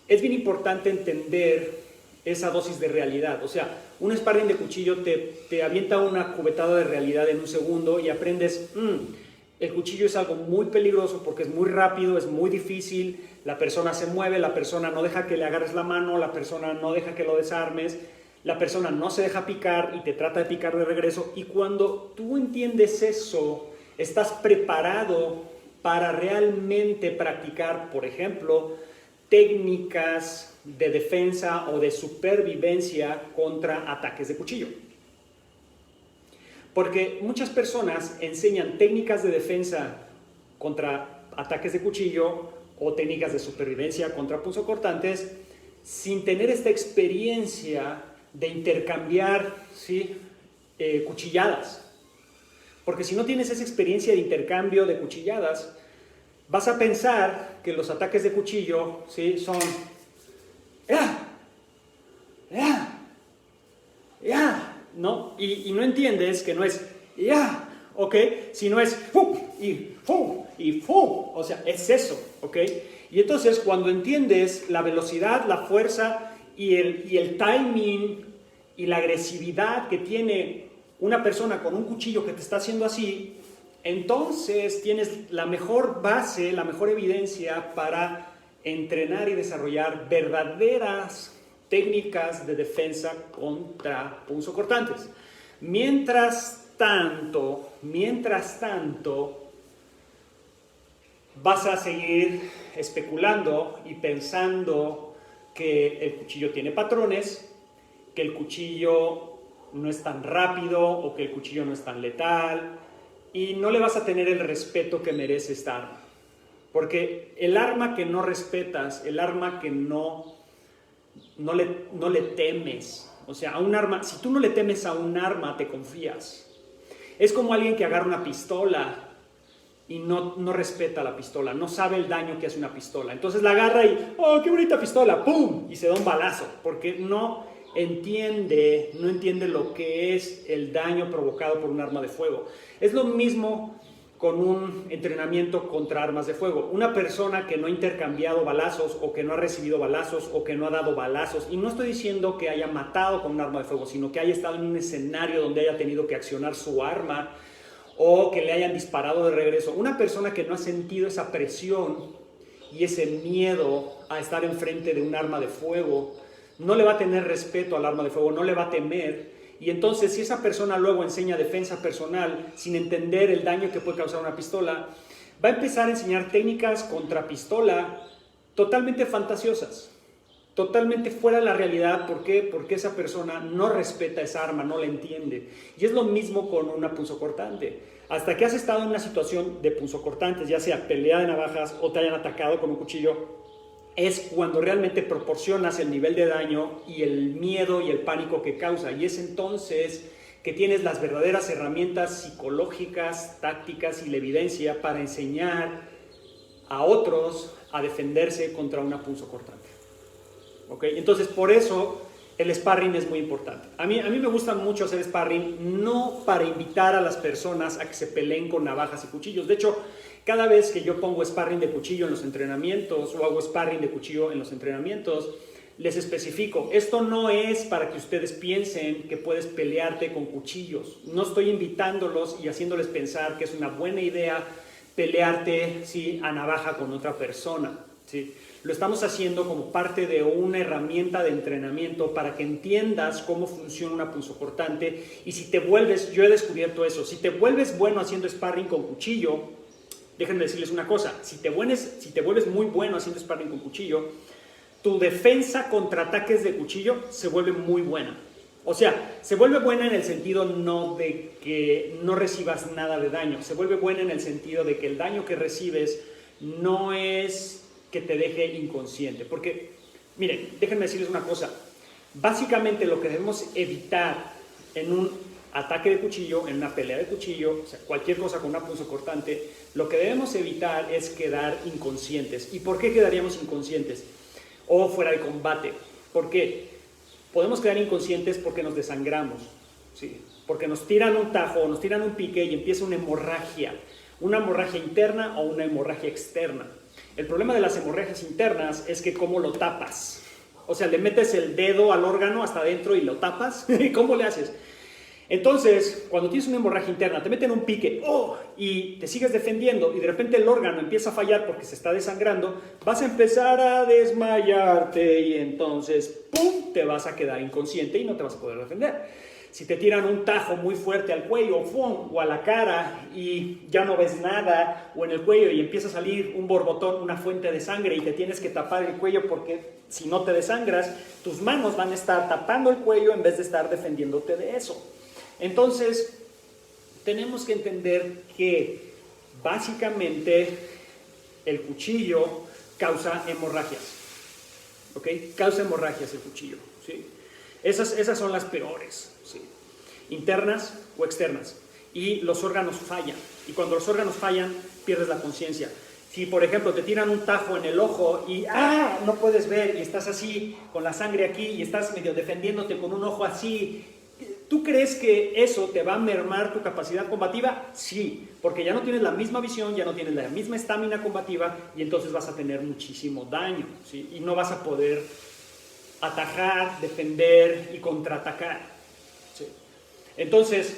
A: es bien importante entender esa dosis de realidad. O sea, un sparring de cuchillo te avienta una cubetada de realidad en un segundo y aprendes, el cuchillo es algo muy peligroso porque es muy rápido, es muy difícil, la persona se mueve, la persona no deja que le agarres la mano, la persona no deja que lo desarmes, la persona no se deja picar y te trata de picar de regreso. Y cuando tú entiendes eso, estás preparado para realmente practicar, por ejemplo, técnicas de defensa o de supervivencia contra ataques de cuchillo. Porque muchas personas enseñan técnicas de defensa contra ataques de cuchillo o técnicas de supervivencia contra punzocortantes sin tener esta experiencia de intercambiar, ¿sí?, cuchilladas. Porque si no tienes esa experiencia de intercambio de cuchilladas, vas a pensar que los ataques de cuchillo, ¿sí?, son ¿no? Y no entiendes que no es ¿ok? Sino es o sea, es eso, ¿ok? Y entonces cuando entiendes la velocidad, la fuerza y el timing y la agresividad que tiene una persona con un cuchillo que te está haciendo así, entonces tienes la mejor base, la mejor evidencia para entrenar y desarrollar verdaderas técnicas de defensa contra punzocortantes. Mientras tanto, vas a seguir especulando y pensando que el cuchillo tiene patrones, que el cuchillo no es tan rápido o que el cuchillo no es tan letal, y no le vas a tener el respeto que merece esta arma. Porque el arma que no respetas, el arma que no le temes, o sea, a un arma, si tú no le temes a un arma, te confías. Es como alguien que agarra una pistola y no respeta la pistola, no sabe el daño que hace una pistola. Entonces la agarra y, ¡oh, qué bonita pistola! ¡Pum! Y se da un balazo, porque no entiende lo que es el daño provocado por un arma de fuego. Es lo mismo con un entrenamiento contra armas de fuego. Una persona que no ha intercambiado balazos o que no ha recibido balazos o que no ha dado balazos, y no estoy diciendo que haya matado con un arma de fuego, sino que haya estado en un escenario donde haya tenido que accionar su arma o que le hayan disparado de regreso. Una persona que no ha sentido esa presión y ese miedo a estar enfrente de un arma de fuego, no le va a tener respeto al arma de fuego, no le va a temer. Y entonces, si esa persona luego enseña defensa personal sin entender el daño que puede causar una pistola, va a empezar a enseñar técnicas contra pistola totalmente fantasiosas, totalmente fuera de la realidad. ¿Por qué? Porque esa persona no respeta esa arma, no la entiende. Y es lo mismo con una punzocortante. Hasta que has estado en una situación de punzocortantes, ya sea pelea de navajas o te hayan atacado con un cuchillo, es cuando realmente proporcionas el nivel de daño y el miedo y el pánico que causa. Y es entonces que tienes las verdaderas herramientas psicológicas, tácticas y la evidencia para enseñar a otros a defenderse contra una punzocortante. ¿Ok? Entonces, por eso el sparring es muy importante. A mí me gusta mucho hacer sparring, no para invitar a las personas a que se peleen con navajas y cuchillos. De hecho, Cada vez que yo pongo sparring de cuchillo en los entrenamientos o hago sparring de cuchillo en los entrenamientos, les especifico, esto no es para que ustedes piensen que puedes pelearte con cuchillos. No estoy invitándolos y haciéndoles pensar que es una buena idea pelearte, ¿sí?, a navaja con otra persona, ¿sí? Lo estamos haciendo como parte de una herramienta de entrenamiento para que entiendas cómo funciona una punzocortante. Y si te vuelves, yo he descubierto eso, si te vuelves bueno haciendo sparring con cuchillo, déjenme decirles una cosa, si te vuelves muy bueno haciendo sparring con cuchillo, tu defensa contra ataques de cuchillo se vuelve muy buena. O sea, se vuelve buena en el sentido no de que no recibas nada de daño, se vuelve buena en el sentido de que el daño que recibes no es que te deje inconsciente. Porque, miren, déjenme decirles una cosa, básicamente lo que debemos evitar en un ataque de cuchillo, en una pelea de cuchillo, o sea, cualquier cosa con una punzocortante, lo que debemos evitar es quedar inconscientes. ¿Y por qué quedaríamos inconscientes? O fuera de combate. ¿Por qué? Podemos quedar inconscientes porque nos desangramos, ¿sí? Porque nos tiran un tajo, nos tiran un pique y empieza una hemorragia interna o una hemorragia externa. El problema de las hemorragias internas es que cómo lo tapas. O sea, le metes el dedo al órgano hasta adentro y lo tapas. ¿Cómo le haces? Entonces, cuando tienes una hemorragia interna, te meten un pique y te sigues defendiendo y de repente el órgano empieza a fallar porque se está desangrando, vas a empezar a desmayarte y entonces, ¡pum!, te vas a quedar inconsciente y no te vas a poder defender. Si te tiran un tajo muy fuerte al cuello o a la cara y ya no ves nada, o en el cuello y empieza a salir un borbotón, una fuente de sangre y te tienes que tapar el cuello porque si no te desangras, tus manos van a estar tapando el cuello en vez de estar defendiéndote de eso. Entonces, tenemos que entender que básicamente el cuchillo causa hemorragias, ¿ok? Causa hemorragias el cuchillo, ¿sí? Esas son las peores, ¿sí? Internas o externas. Y los órganos fallan. Y cuando los órganos fallan, pierdes la conciencia. Si, por ejemplo, te tiran un tajo en el ojo y no puedes ver y estás así con la sangre aquí y estás medio defendiéndote con un ojo así, ¿tú crees que eso te va a mermar tu capacidad combativa? Sí, porque ya no tienes la misma visión, ya no tienes la misma estamina combativa y entonces vas a tener muchísimo daño, ¿sí? Y no vas a poder atajar, defender y contraatacar, ¿sí? Entonces,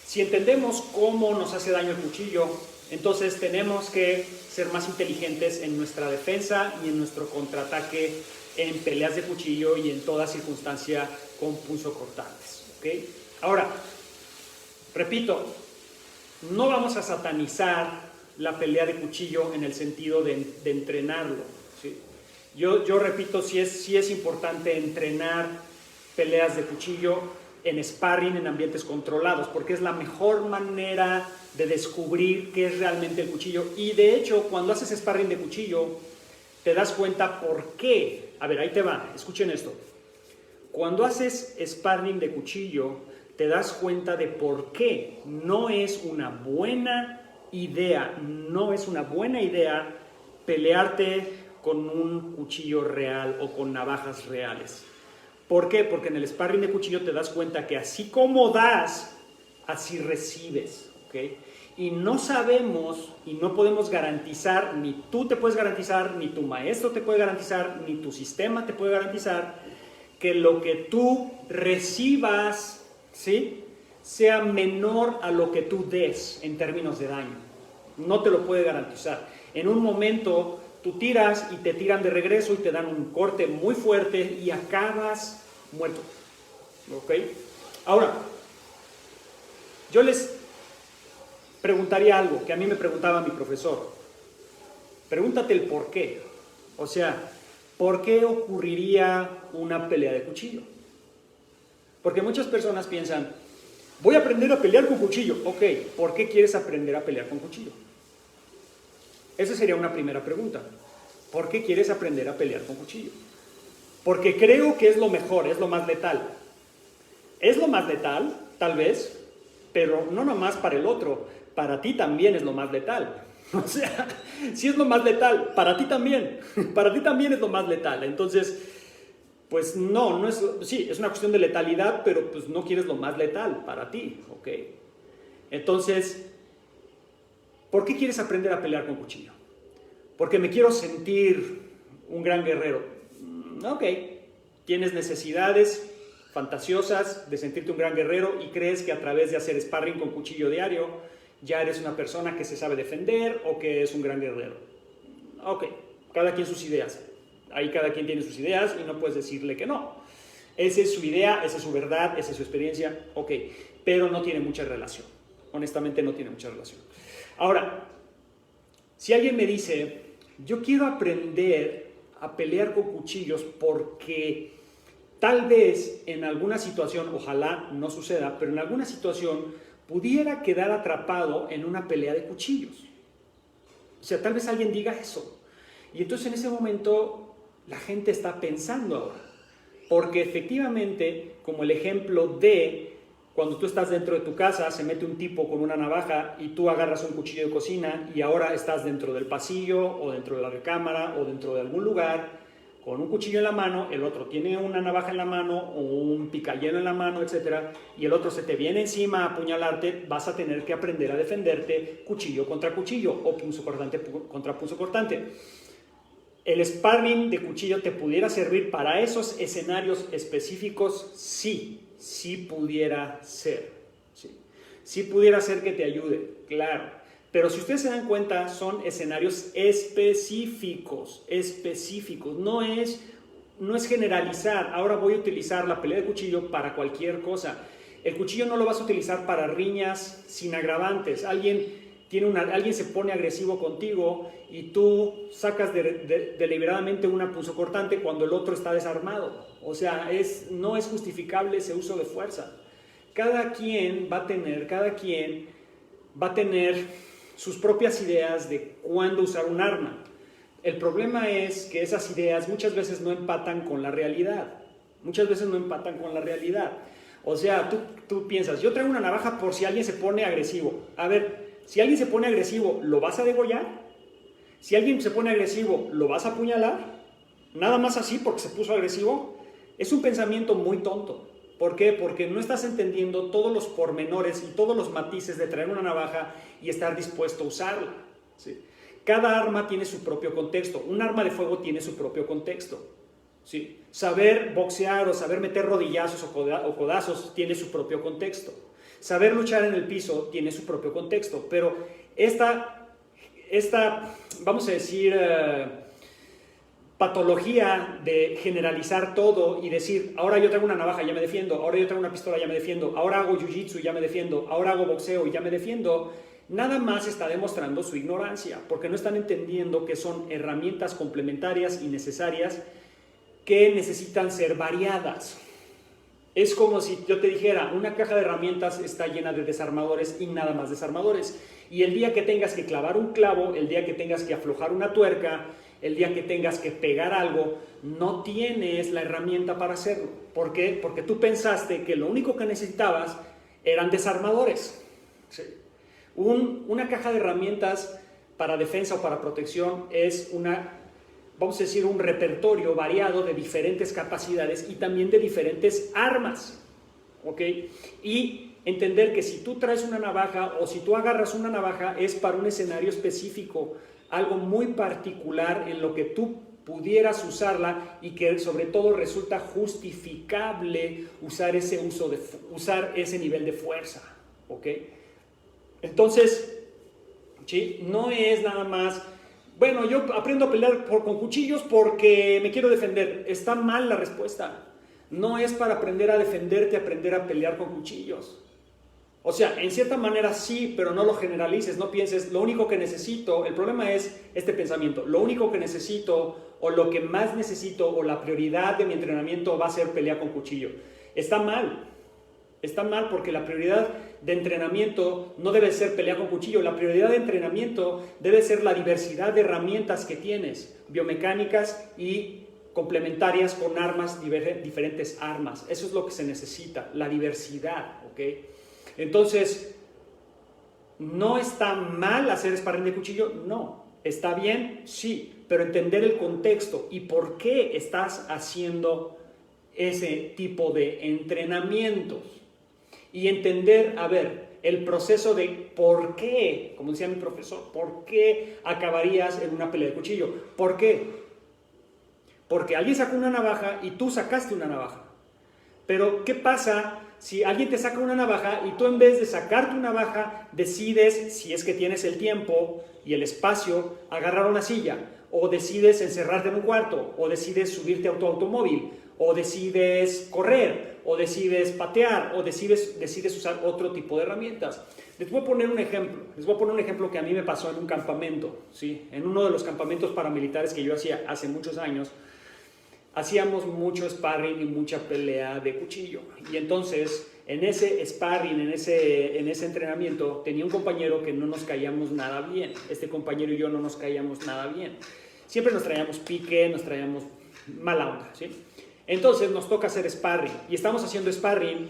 A: si entendemos cómo nos hace daño el cuchillo, entonces tenemos que ser más inteligentes en nuestra defensa y en nuestro contraataque en peleas de cuchillo y en toda circunstancia con punzocortantes, ¿ok? Ahora, repito, no vamos a satanizar la pelea de cuchillo en el sentido de entrenarlo, ¿sí? Yo repito, sí es importante entrenar peleas de cuchillo en sparring, en ambientes controlados, porque es la mejor manera de descubrir qué es realmente el cuchillo. Y de hecho, cuando haces sparring de cuchillo, te das cuenta por qué. A ver, ahí te va, escuchen esto. Cuando haces sparring de cuchillo, te das cuenta de por qué no es una buena idea, pelearte con un cuchillo real o con navajas reales. ¿Por qué? Porque en el sparring de cuchillo te das cuenta que así como das, así recibes, ¿ok? Y no sabemos y no podemos garantizar, ni tú te puedes garantizar, ni tu maestro te puede garantizar, ni tu sistema te puede garantizar que lo que tú recibas, ¿sí?, sea menor a lo que tú des en términos de daño. No te lo puede garantizar. En un momento tú tiras y te tiran de regreso y te dan un corte muy fuerte y acabas muerto, ¿ok? Ahora, yo les preguntaría algo que a mí me preguntaba mi profesor. Pregúntate el por qué. O sea, ¿por qué ocurriría una pelea de cuchillo? Porque muchas personas piensan, voy a aprender a pelear con cuchillo. Ok, ¿por qué quieres aprender a pelear con cuchillo? Esa sería una primera pregunta. ¿Por qué quieres aprender a pelear con cuchillo? Porque creo que es lo mejor, es lo más letal. Es lo más letal, tal vez, pero no nomás para el otro, para ti también es lo más letal. O sea, si es lo más letal, para ti también es lo más letal. Entonces, pues no es, sí, es una cuestión de letalidad, pero pues no quieres lo más letal para ti, ¿ok? Entonces, ¿Por qué quieres aprender a pelear con cuchillo? Porque me quiero sentir un gran guerrero. Ok, tienes necesidades fantasiosas de sentirte un gran guerrero y crees que a través de hacer sparring con cuchillo diario ya eres una persona que se sabe defender o que es un gran guerrero. Ok, cada quien sus ideas. Ahí cada quien tiene sus ideas y no puedes decirle que no. Esa es su idea, esa es su verdad, esa es su experiencia, ok, pero no tiene mucha relación. Honestamente no tiene mucha relación. Ahora, si alguien me dice, yo quiero aprender a pelear con cuchillos porque tal vez en alguna situación, ojalá no suceda, pero en alguna situación pudiera quedar atrapado en una pelea de cuchillos. O sea, tal vez alguien diga eso. Y entonces en ese momento la gente está pensando ahora. Porque efectivamente, como el ejemplo de cuando tú estás dentro de tu casa, se mete un tipo con una navaja y tú agarras un cuchillo de cocina y ahora estás dentro del pasillo o dentro de la recámara o dentro de algún lugar con un cuchillo en la mano, el otro tiene una navaja en la mano o un picayelo en la mano, etc. Y el otro se te viene encima a apuñalarte, vas a tener que aprender a defenderte cuchillo contra cuchillo o punzocortante contra punzocortante. ¿El sparring de cuchillo te pudiera servir para esos escenarios específicos? Sí, sí pudiera ser. Sí pudiera ser que te ayude, claro. Pero si ustedes se dan cuenta, son escenarios específicos. No es generalizar. Ahora voy a utilizar la pelea de cuchillo para cualquier cosa. El cuchillo no lo vas a utilizar para riñas sin agravantes. Alguien se pone agresivo contigo y tú sacas deliberadamente una punzocortante cuando el otro está desarmado. O sea, no es justificable ese uso de fuerza. Cada quien va a tener sus propias ideas de cuándo usar un arma. El problema es que esas ideas muchas veces no empatan con la realidad. O sea, tú piensas, yo traigo una navaja por si alguien se pone agresivo. A ver, si alguien se pone agresivo, ¿lo vas a degollar? Si alguien se pone agresivo, ¿lo vas a apuñalar? Nada más así porque se puso agresivo. Es un pensamiento muy tonto. ¿Por qué? Porque no estás entendiendo todos los pormenores y todos los matices de traer una navaja y estar dispuesto a usarla. ¿Sí? Cada arma tiene su propio contexto. Un arma de fuego tiene su propio contexto. ¿Sí? Saber boxear o saber meter rodillazos o codazos tiene su propio contexto. Saber luchar en el piso tiene su propio contexto. Pero esta vamos a decir, patología de generalizar todo y decir, ahora yo traigo una navaja y ya me defiendo, ahora yo traigo una pistola y ya me defiendo, ahora hago jiu-jitsu y ya me defiendo, ahora hago boxeo y ya me defiendo, nada más está demostrando su ignorancia, porque no están entendiendo que son herramientas complementarias y necesarias que necesitan ser variadas. Es como si yo te dijera, una caja de herramientas está llena de desarmadores y nada más desarmadores. Y el día que tengas que clavar un clavo, el día que tengas que aflojar una tuerca, el día que tengas que pegar algo, no tienes la herramienta para hacerlo. ¿Por qué? Porque tú pensaste que lo único que necesitabas eran desarmadores. ¿Sí? Una caja de herramientas para defensa o para protección es vamos a decir, un repertorio variado de diferentes capacidades y también de diferentes armas. ¿Ok? Y entender que si tú traes una navaja o si tú agarras una navaja es para un escenario específico, algo muy particular en lo que tú pudieras usarla y que sobre todo resulta justificable usar ese nivel de fuerza. ¿Ok? Entonces, ¿sí? No es nada más, bueno, yo aprendo a pelear con cuchillos porque me quiero defender. Está mal la respuesta. No es para aprender a defenderte, aprender a pelear con cuchillos. O sea, en cierta manera sí, pero no lo generalices, no pienses, lo único que necesito, el problema es este pensamiento, lo único que necesito o lo que más necesito o la prioridad de mi entrenamiento va a ser pelear con cuchillo. Está mal porque la prioridad de entrenamiento no debe ser pelear con cuchillo, la prioridad de entrenamiento debe ser la diversidad de herramientas que tienes, biomecánicas y complementarias con armas, diferentes armas. Eso es lo que se necesita, la diversidad, ¿ok? Entonces, ¿no está mal hacer sparring de cuchillo? No. ¿Está bien? Sí. Pero entender el contexto y por qué estás haciendo ese tipo de entrenamientos. Y entender, a ver, el proceso de por qué, como decía mi profesor, por qué acabarías en una pelea de cuchillo. ¿Por qué? Porque alguien sacó una navaja y tú sacaste una navaja. Pero, ¿qué pasa si alguien te saca una navaja y tú, en vez de sacar tu navaja, decides, si es que tienes el tiempo y el espacio, agarrar una silla, o decides encerrarte en un cuarto, o decides subirte a tu automóvil, o decides correr, o decides patear, o decides usar otro tipo de herramientas? Les voy a poner un ejemplo que a mí me pasó en un campamento, ¿sí? En uno de los campamentos paramilitares que yo hacía hace muchos años. Hacíamos mucho sparring y mucha pelea de cuchillo. Y entonces, en ese sparring, en ese entrenamiento, tenía un compañero que no nos caíamos nada bien. Este compañero y yo no nos caíamos nada bien. Siempre nos traíamos pique, nos traíamos mala onda, ¿sí? Entonces nos toca hacer sparring. Y estamos haciendo sparring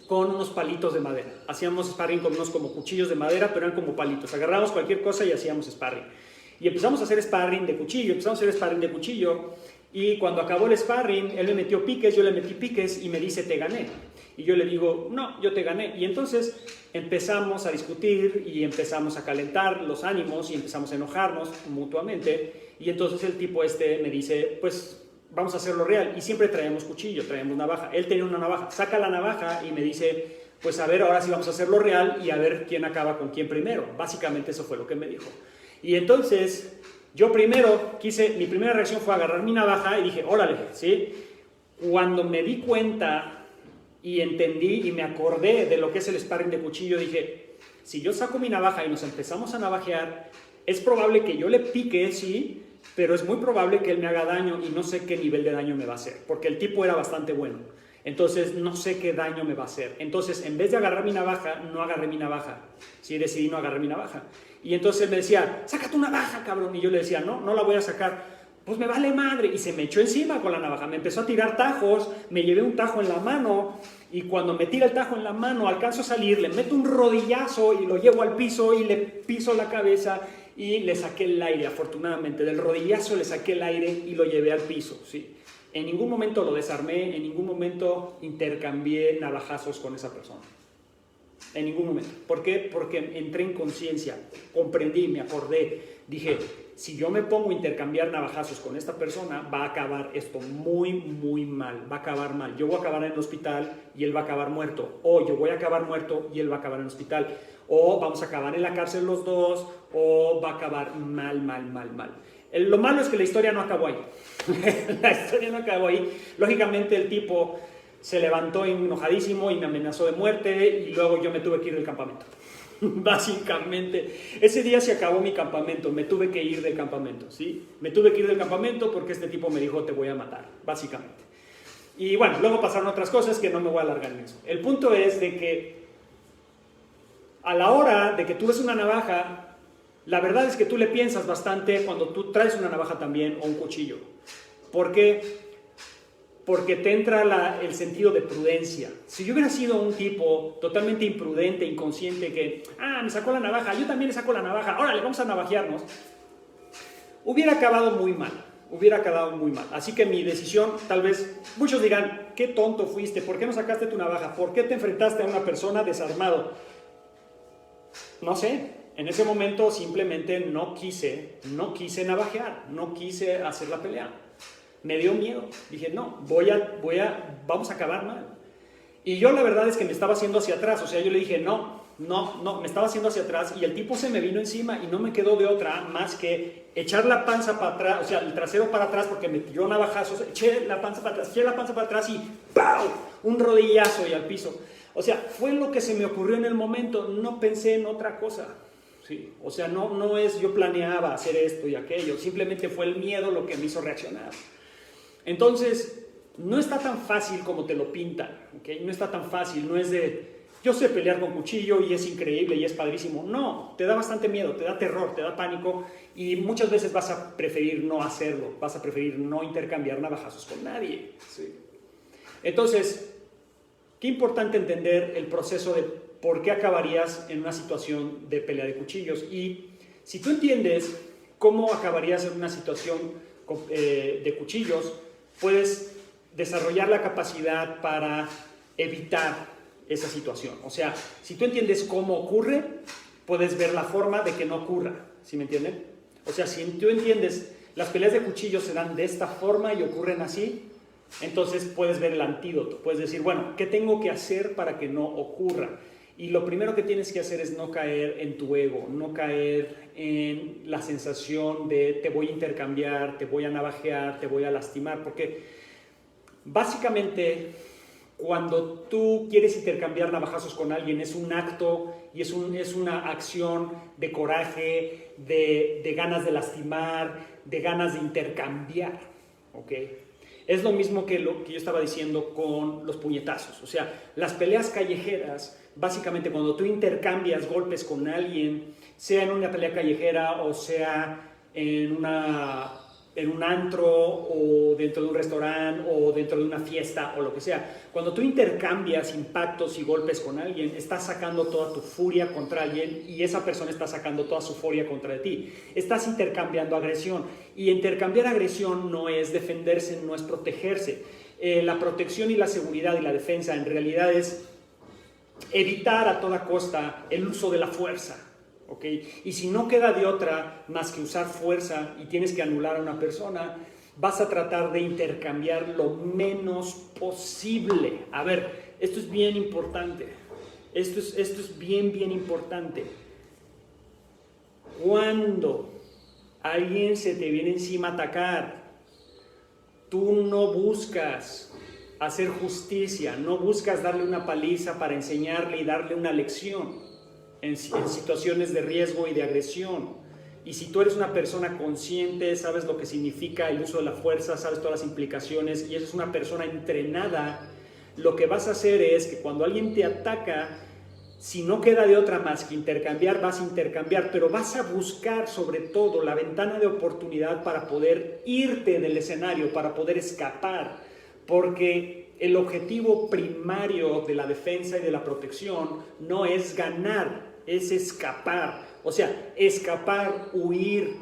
A: con unos palitos de madera. Hacíamos sparring con unos como cuchillos de madera, pero eran como palitos. Agarrábamos cualquier cosa y hacíamos sparring. Y empezamos a hacer sparring de cuchillo, y cuando acabó el sparring, él me metió piques, yo le metí piques y me dice, te gané. Y yo le digo, no, yo te gané. Y entonces empezamos a discutir y empezamos a calentar los ánimos y empezamos a enojarnos mutuamente. Y entonces el tipo me dice, pues vamos a hacerlo real. Y siempre traemos cuchillo, traemos navaja. Él tenía una navaja, saca la navaja y me dice, pues a ver, ahora sí vamos a hacerlo real y a ver quién acaba con quién primero. Básicamente eso fue lo que me dijo. Y entonces yo mi primera reacción fue agarrar mi navaja y dije, órale, ¿sí? Cuando me di cuenta y entendí y me acordé de lo que es el sparring de cuchillo, dije, si yo saco mi navaja y nos empezamos a navajear, es probable que yo le pique, sí, pero es muy probable que él me haga daño y no sé qué nivel de daño me va a hacer, porque el tipo era bastante bueno. Entonces no sé qué daño me va a hacer. Entonces, en vez de agarrar mi navaja, no agarré mi navaja. Sí, decidí no agarrar mi navaja. Y entonces él me decía, saca tu navaja, cabrón. Y yo le decía, no la voy a sacar. Pues me vale madre. Y se me echó encima con la navaja. Me empezó a tirar tajos. Me llevé un tajo en la mano. Y cuando me tira el tajo en la mano, alcanzo a salir, le meto un rodillazo y lo llevo al piso y le piso la cabeza y le saqué el aire. Afortunadamente, del rodillazo le saqué el aire y lo llevé al piso, ¿sí? En ningún momento lo desarmé, en ningún momento intercambié navajazos con esa persona. En ningún momento. ¿Por qué? Porque entré en conciencia, comprendí, me acordé, dije, si yo me pongo a intercambiar navajazos con esta persona, va a acabar esto muy, muy mal, va a acabar mal. Yo voy a acabar en el hospital y él va a acabar muerto, o yo voy a acabar muerto y él va a acabar en el hospital, o vamos a acabar en la cárcel los dos, o va a acabar mal, mal, mal, mal. Lo malo es que la historia no acabó ahí. La historia no acabó ahí. Lógicamente el tipo se levantó enojadísimo y me amenazó de muerte y luego yo me tuve que ir del campamento. Básicamente, ese día se acabó mi campamento, me tuve que ir del campamento, ¿sí? Me tuve que ir del campamento porque este tipo me dijo, te voy a matar, básicamente. Y bueno, luego pasaron otras cosas que no me voy a alargar en eso. El punto es de que a la hora de que tú ves una navaja, la verdad es que tú le piensas bastante cuando tú traes una navaja también o un cuchillo. ¿Por qué? Porque te entra el sentido de prudencia. Si yo hubiera sido un tipo totalmente imprudente, inconsciente, que, me sacó la navaja, yo también le saco la navaja, órale, vamos a navajearnos, hubiera acabado muy mal. Así que mi decisión, tal vez, muchos dirán, qué tonto fuiste, ¿por qué no sacaste tu navaja? ¿Por qué te enfrentaste a una persona desarmado? No sé. En ese momento simplemente no quise navajear, no quise hacer la pelea. Me dio miedo. Dije, no, vamos a acabar mal. Y yo la verdad es que me estaba haciendo hacia atrás. O sea, yo le dije, no, me estaba haciendo hacia atrás y el tipo se me vino encima y no me quedó de otra más que echar la panza para atrás, o sea, el trasero para atrás porque me tiró navajazos, eché la panza para atrás y ¡pau! Un rodillazo y al piso. O sea, fue lo que se me ocurrió en el momento, no pensé en otra cosa. Sí, o sea, no es yo planeaba hacer esto y aquello, simplemente fue el miedo lo que me hizo reaccionar. Entonces, no está tan fácil como te lo pintan, ¿okay? No está tan fácil, no es de, yo sé pelear con cuchillo y es increíble y es padrísimo. No, te da bastante miedo, te da terror, te da pánico y muchas veces vas a preferir no hacerlo, vas a preferir no intercambiar navajazos con nadie. Sí. Entonces, qué importante entender el proceso de por qué acabarías en una situación de pelea de cuchillos. Y si tú entiendes cómo acabarías en una situación de cuchillos, puedes desarrollar la capacidad para evitar esa situación. O sea, si tú entiendes cómo ocurre, puedes ver la forma de que no ocurra, ¿sí me entienden? O sea, si tú entiendes, las peleas de cuchillo se dan de esta forma y ocurren así, entonces puedes ver el antídoto, puedes decir, bueno, ¿qué tengo que hacer para que no ocurra? Y lo primero que tienes que hacer es no caer en tu ego, no caer en la sensación de te voy a intercambiar, te voy a navajear, te voy a lastimar, porque básicamente cuando tú quieres intercambiar navajazos con alguien es un acto y es una acción de coraje, de ganas de lastimar, de ganas de intercambiar, ¿ok? Es lo mismo que lo que yo estaba diciendo con los puñetazos. O sea, las peleas callejeras, básicamente cuando tú intercambias golpes con alguien, sea en una pelea callejera o sea en un antro o dentro de un restaurante o dentro de una fiesta o lo que sea, cuando tú intercambias impactos y golpes con alguien, estás sacando toda tu furia contra alguien y esa persona está sacando toda su furia contra ti. Estás intercambiando agresión y intercambiar agresión no es defenderse, no es protegerse. La protección y la seguridad y la defensa en realidad es evitar a toda costa el uso de la fuerza. ¿Okay? Y si no queda de otra más que usar fuerza y tienes que anular a una persona, vas a tratar de intercambiar lo menos posible. A ver, esto es bien importante. Esto es bien importante. Cuando alguien se te viene encima a atacar, tú no buscas hacer justicia, no buscas darle una paliza para enseñarle y darle una lección en situaciones de riesgo y de agresión. Y si tú eres una persona consciente, sabes lo que significa el uso de la fuerza, sabes todas las implicaciones y eres una persona entrenada, lo que vas a hacer es que cuando alguien te ataca, si no queda de otra más que intercambiar, vas a intercambiar, pero vas a buscar sobre todo la ventana de oportunidad para poder irte del escenario, para poder escapar, porque el objetivo primario de la defensa y de la protección no es ganar, es escapar. O sea, escapar, huir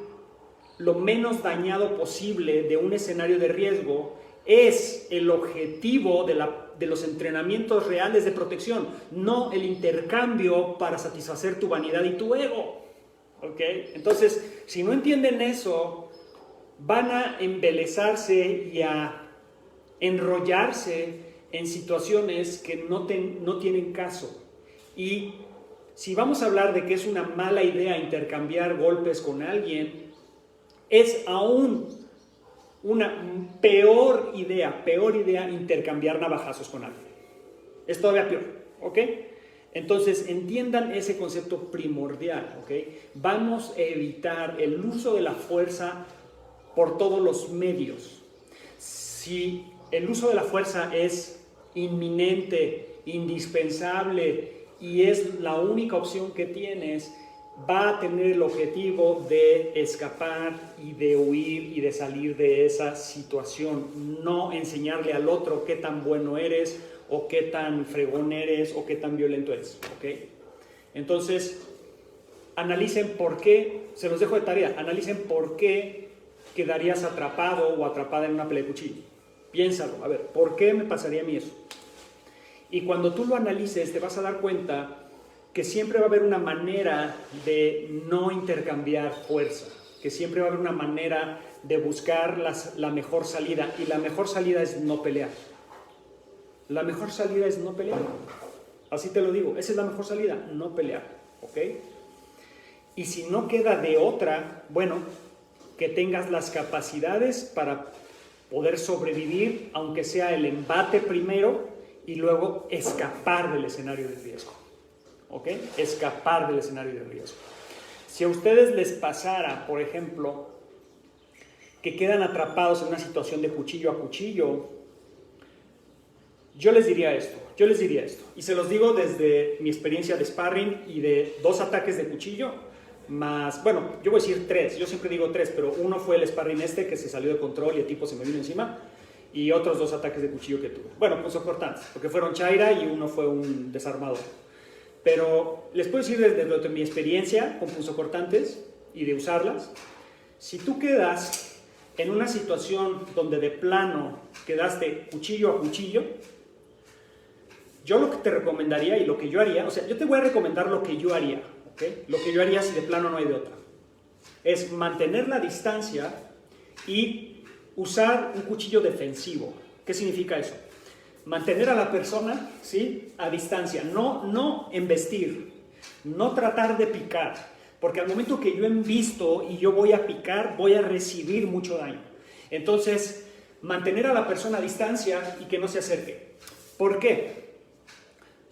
A: lo menos dañado posible de un escenario de riesgo es el objetivo de los entrenamientos reales de protección, no el intercambio para satisfacer tu vanidad y tu ego. ¿Ok? Entonces, si no entienden eso, van a embelezarse y a enrollarse en situaciones que no tienen caso. Y si vamos a hablar de que es una mala idea intercambiar golpes con alguien, es aún una peor idea intercambiar navajazos con alguien. Es todavía peor, ¿ok? Entonces entiendan ese concepto primordial, ¿ok? Vamos a evitar el uso de la fuerza por todos los medios. Si el uso de la fuerza es inminente, indispensable y es la única opción que tienes, va a tener el objetivo de escapar y de huir y de salir de esa situación, no enseñarle al otro qué tan bueno eres o qué tan fregón eres o qué tan violento eres, ¿ok? Entonces, analicen por qué, se los dejo de tarea, analicen por qué quedarías atrapado o atrapada en una pelea de cuchillo. Piénsalo, a ver, ¿por qué me pasaría a mí eso? Y cuando tú lo analices, te vas a dar cuenta que siempre va a haber una manera de no intercambiar fuerza, que siempre va a haber una manera de buscar la mejor salida, y la mejor salida es no pelear. La mejor salida es no pelear. Así te lo digo, esa es la mejor salida, no pelear, ¿ok? Y si no queda de otra, bueno, que tengas las capacidades para poder sobrevivir, aunque sea el embate primero, y luego escapar del escenario de riesgo. ¿Ok? Escapar del escenario de riesgo. Si a ustedes les pasara, por ejemplo, que quedan atrapados en una situación de cuchillo a cuchillo, yo les diría esto, y se los digo desde mi experiencia de sparring y de 2 ataques de cuchillo, más, bueno, yo voy a decir 3, yo siempre digo 3, pero uno fue el sparring que se salió de control y el tipo se me vino encima, y otros 2 ataques de cuchillo que tuve. Bueno, punzocortantes, porque fueron chaira y uno fue un desarmador. Pero les puedo decir desde mi experiencia con punzocortantes y de usarlas, si tú quedas en una situación donde de plano quedaste cuchillo a cuchillo, yo lo que te recomendaría y lo que yo haría, o sea, yo te voy a recomendar lo que yo haría, ¿ok? Lo que yo haría si de plano no hay de otra. Es mantener la distancia y usar un cuchillo defensivo. ¿Qué significa eso? Mantener a la persona, ¿sí?, a distancia, no embestir, no tratar de picar, porque al momento que yo embisto y yo voy a picar, voy a recibir mucho daño. Entonces, mantener a la persona a distancia y que no se acerque. ¿Por qué?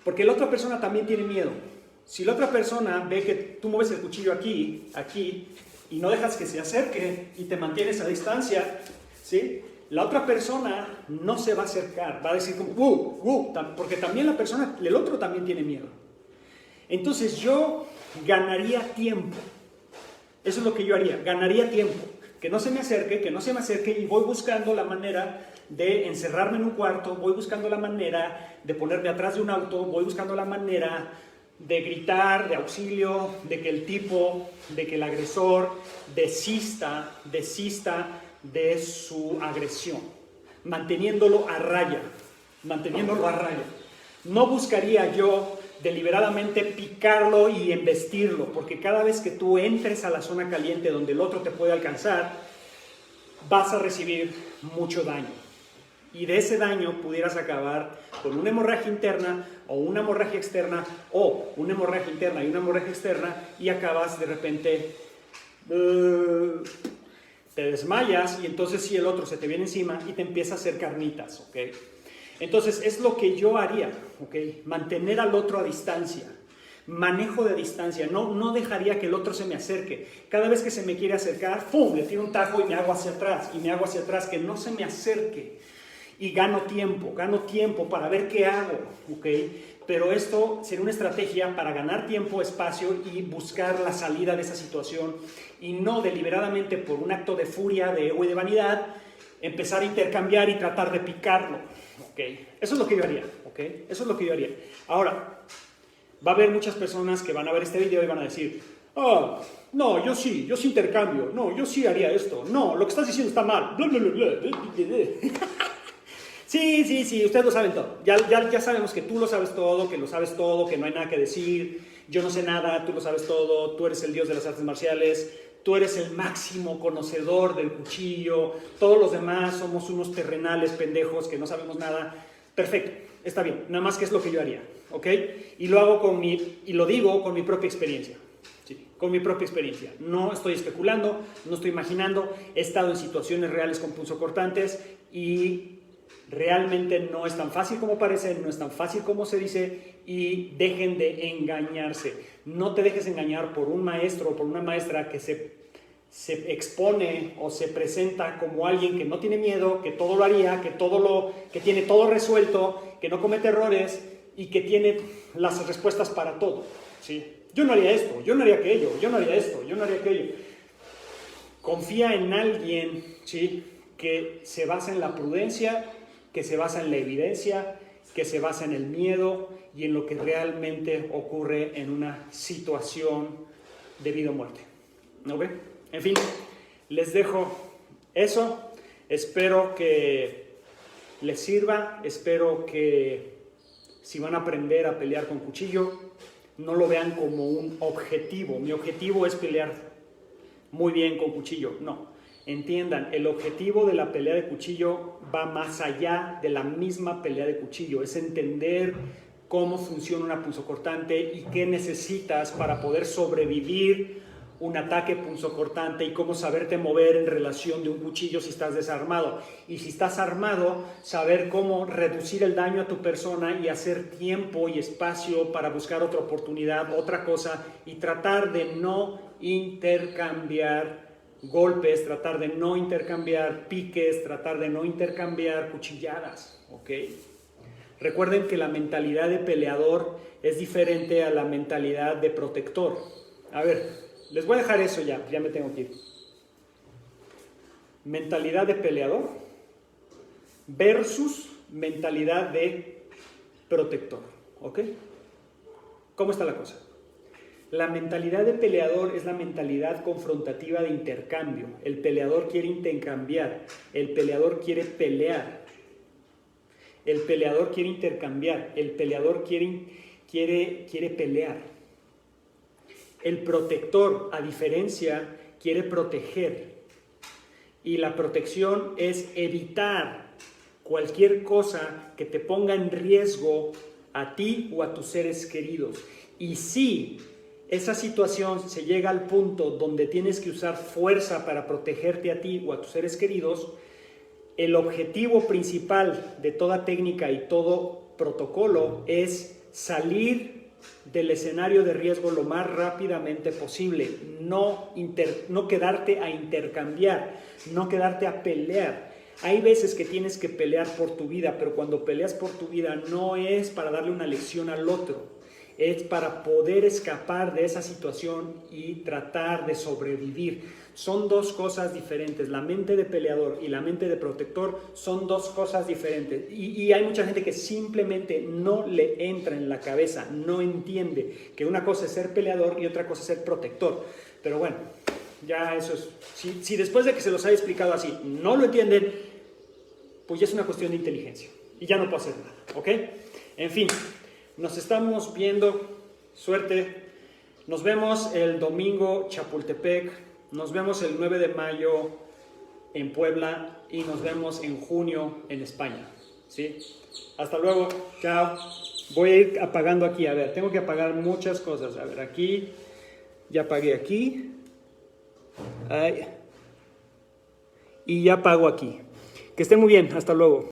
A: Porque la otra persona también tiene miedo. Si la otra persona ve que tú mueves el cuchillo aquí, y no dejas que se acerque y te mantienes a distancia, ¿sí?, la otra persona no se va a acercar, va a decir como, porque también la persona, el otro también tiene miedo. Entonces yo ganaría tiempo. Eso es lo que yo haría, ganaría tiempo. Que no se me acerque y voy buscando la manera de encerrarme en un cuarto, voy buscando la manera de ponerme atrás de un auto, voy buscando la manera de gritar, de auxilio, de que el agresor desista de su agresión, manteniéndolo a raya. No buscaría yo deliberadamente picarlo y embestirlo, porque cada vez que tú entres a la zona caliente donde el otro te puede alcanzar, vas a recibir mucho daño. Y de ese daño pudieras acabar con una hemorragia interna o una hemorragia externa, o una hemorragia interna y una hemorragia externa, y acabas de repente, te desmayas, y entonces sí, el otro se te viene encima y te empieza a hacer carnitas, ¿ok? Entonces es lo que yo haría, ¿ok? Mantener al otro a distancia. Manejo de distancia, no dejaría que el otro se me acerque. Cada vez que se me quiere acercar, ¡pum!, le tiro un tajo y me hago hacia atrás, que no se me acerque. Y gano tiempo para ver qué hago, ¿ok? Pero esto sería una estrategia para ganar tiempo, espacio y buscar la salida de esa situación, y no deliberadamente por un acto de furia, de ego y de vanidad, empezar a intercambiar y tratar de picarlo, ¿ok? Eso es lo que yo haría, ¿ok? Eso es lo que yo haría. Ahora, va a haber muchas personas que van a ver este video y van a decir, no, yo sí intercambio, no, yo sí haría esto, no, lo que estás diciendo está mal, bla, bla, bla, bla, bla, bla. Sí, ustedes lo saben todo. Ya sabemos que tú lo sabes todo, que lo sabes todo, que no hay nada que decir. Yo no sé nada, tú lo sabes todo, tú eres el dios de las artes marciales, tú eres el máximo conocedor del cuchillo, todos los demás somos unos terrenales pendejos que no sabemos nada. Perfecto, está bien, nada más que es lo que yo haría, ¿ok? Y lo hago y lo digo con mi propia experiencia. Sí, con mi propia experiencia. No estoy especulando, no estoy imaginando, he estado en situaciones reales con punzocortantes y realmente no es tan fácil como parece, no es tan fácil como se dice, y dejen de engañarse. No te dejes engañar por un maestro o por una maestra que se expone o se presenta como alguien que no tiene miedo, que todo lo haría, que tiene todo resuelto, que no comete errores y que tiene las respuestas para todo, ¿sí? Yo no haría esto, yo no haría aquello, yo no haría esto, yo no haría aquello. Confía en alguien, ¿sí?, que se basa en la prudencia, que se basa en la evidencia, que se basa en el miedo y en lo que realmente ocurre en una situación de vida o muerte. ¿Ok? En fin, les dejo eso. Espero que les sirva. Espero que si van a aprender a pelear con cuchillo, no lo vean como un objetivo. Mi objetivo es pelear muy bien con cuchillo. No. Entiendan, el objetivo de la pelea de cuchillo va más allá de la misma pelea de cuchillo. Es entender cómo funciona una punzocortante y qué necesitas para poder sobrevivir un ataque punzocortante y cómo saberte mover en relación de un cuchillo si estás desarmado. Y si estás armado, saber cómo reducir el daño a tu persona y hacer tiempo y espacio para buscar otra oportunidad, otra cosa, y tratar de no intercambiar golpes, tratar de no intercambiar piques, tratar de no intercambiar cuchilladas, ¿ok? Recuerden que la mentalidad de peleador es diferente a la mentalidad de protector. A ver, les voy a dejar eso ya me tengo que ir. Mentalidad de peleador versus mentalidad de protector, ¿ok? ¿Cómo está la cosa? La mentalidad de peleador es la mentalidad confrontativa de intercambio. El peleador quiere intercambiar, el peleador quiere pelear. El peleador quiere intercambiar, el peleador quiere pelear. El protector, a diferencia, quiere proteger. Y la protección es evitar cualquier cosa que te ponga en riesgo a ti o a tus seres queridos. Y si esa situación se llega al punto donde tienes que usar fuerza para protegerte a ti o a tus seres queridos, el objetivo principal de toda técnica y todo protocolo es salir del escenario de riesgo lo más rápidamente posible, no quedarte a intercambiar, no quedarte a pelear. Hay veces que tienes que pelear por tu vida, pero cuando peleas por tu vida no es para darle una lección al otro, es para poder escapar de esa situación y tratar de sobrevivir. Son dos cosas diferentes. La mente de peleador y la mente de protector son dos cosas diferentes. Y hay mucha gente que simplemente no le entra en la cabeza, no entiende que una cosa es ser peleador y otra cosa es ser protector. Pero bueno, ya eso es... Si después de que se los haya explicado así no lo entienden, pues ya es una cuestión de inteligencia. Y ya no puedo hacer nada, ¿ok? En fin, nos estamos viendo. Suerte. Nos vemos el domingo Chapultepec. Nos vemos el 9 de mayo en Puebla y nos vemos en junio en España, ¿sí? Hasta luego, chao. Voy a ir apagando aquí, a ver, tengo que apagar muchas cosas. A ver, aquí, ya apagué aquí. Ay. Y ya apago aquí. Que estén muy bien, hasta luego.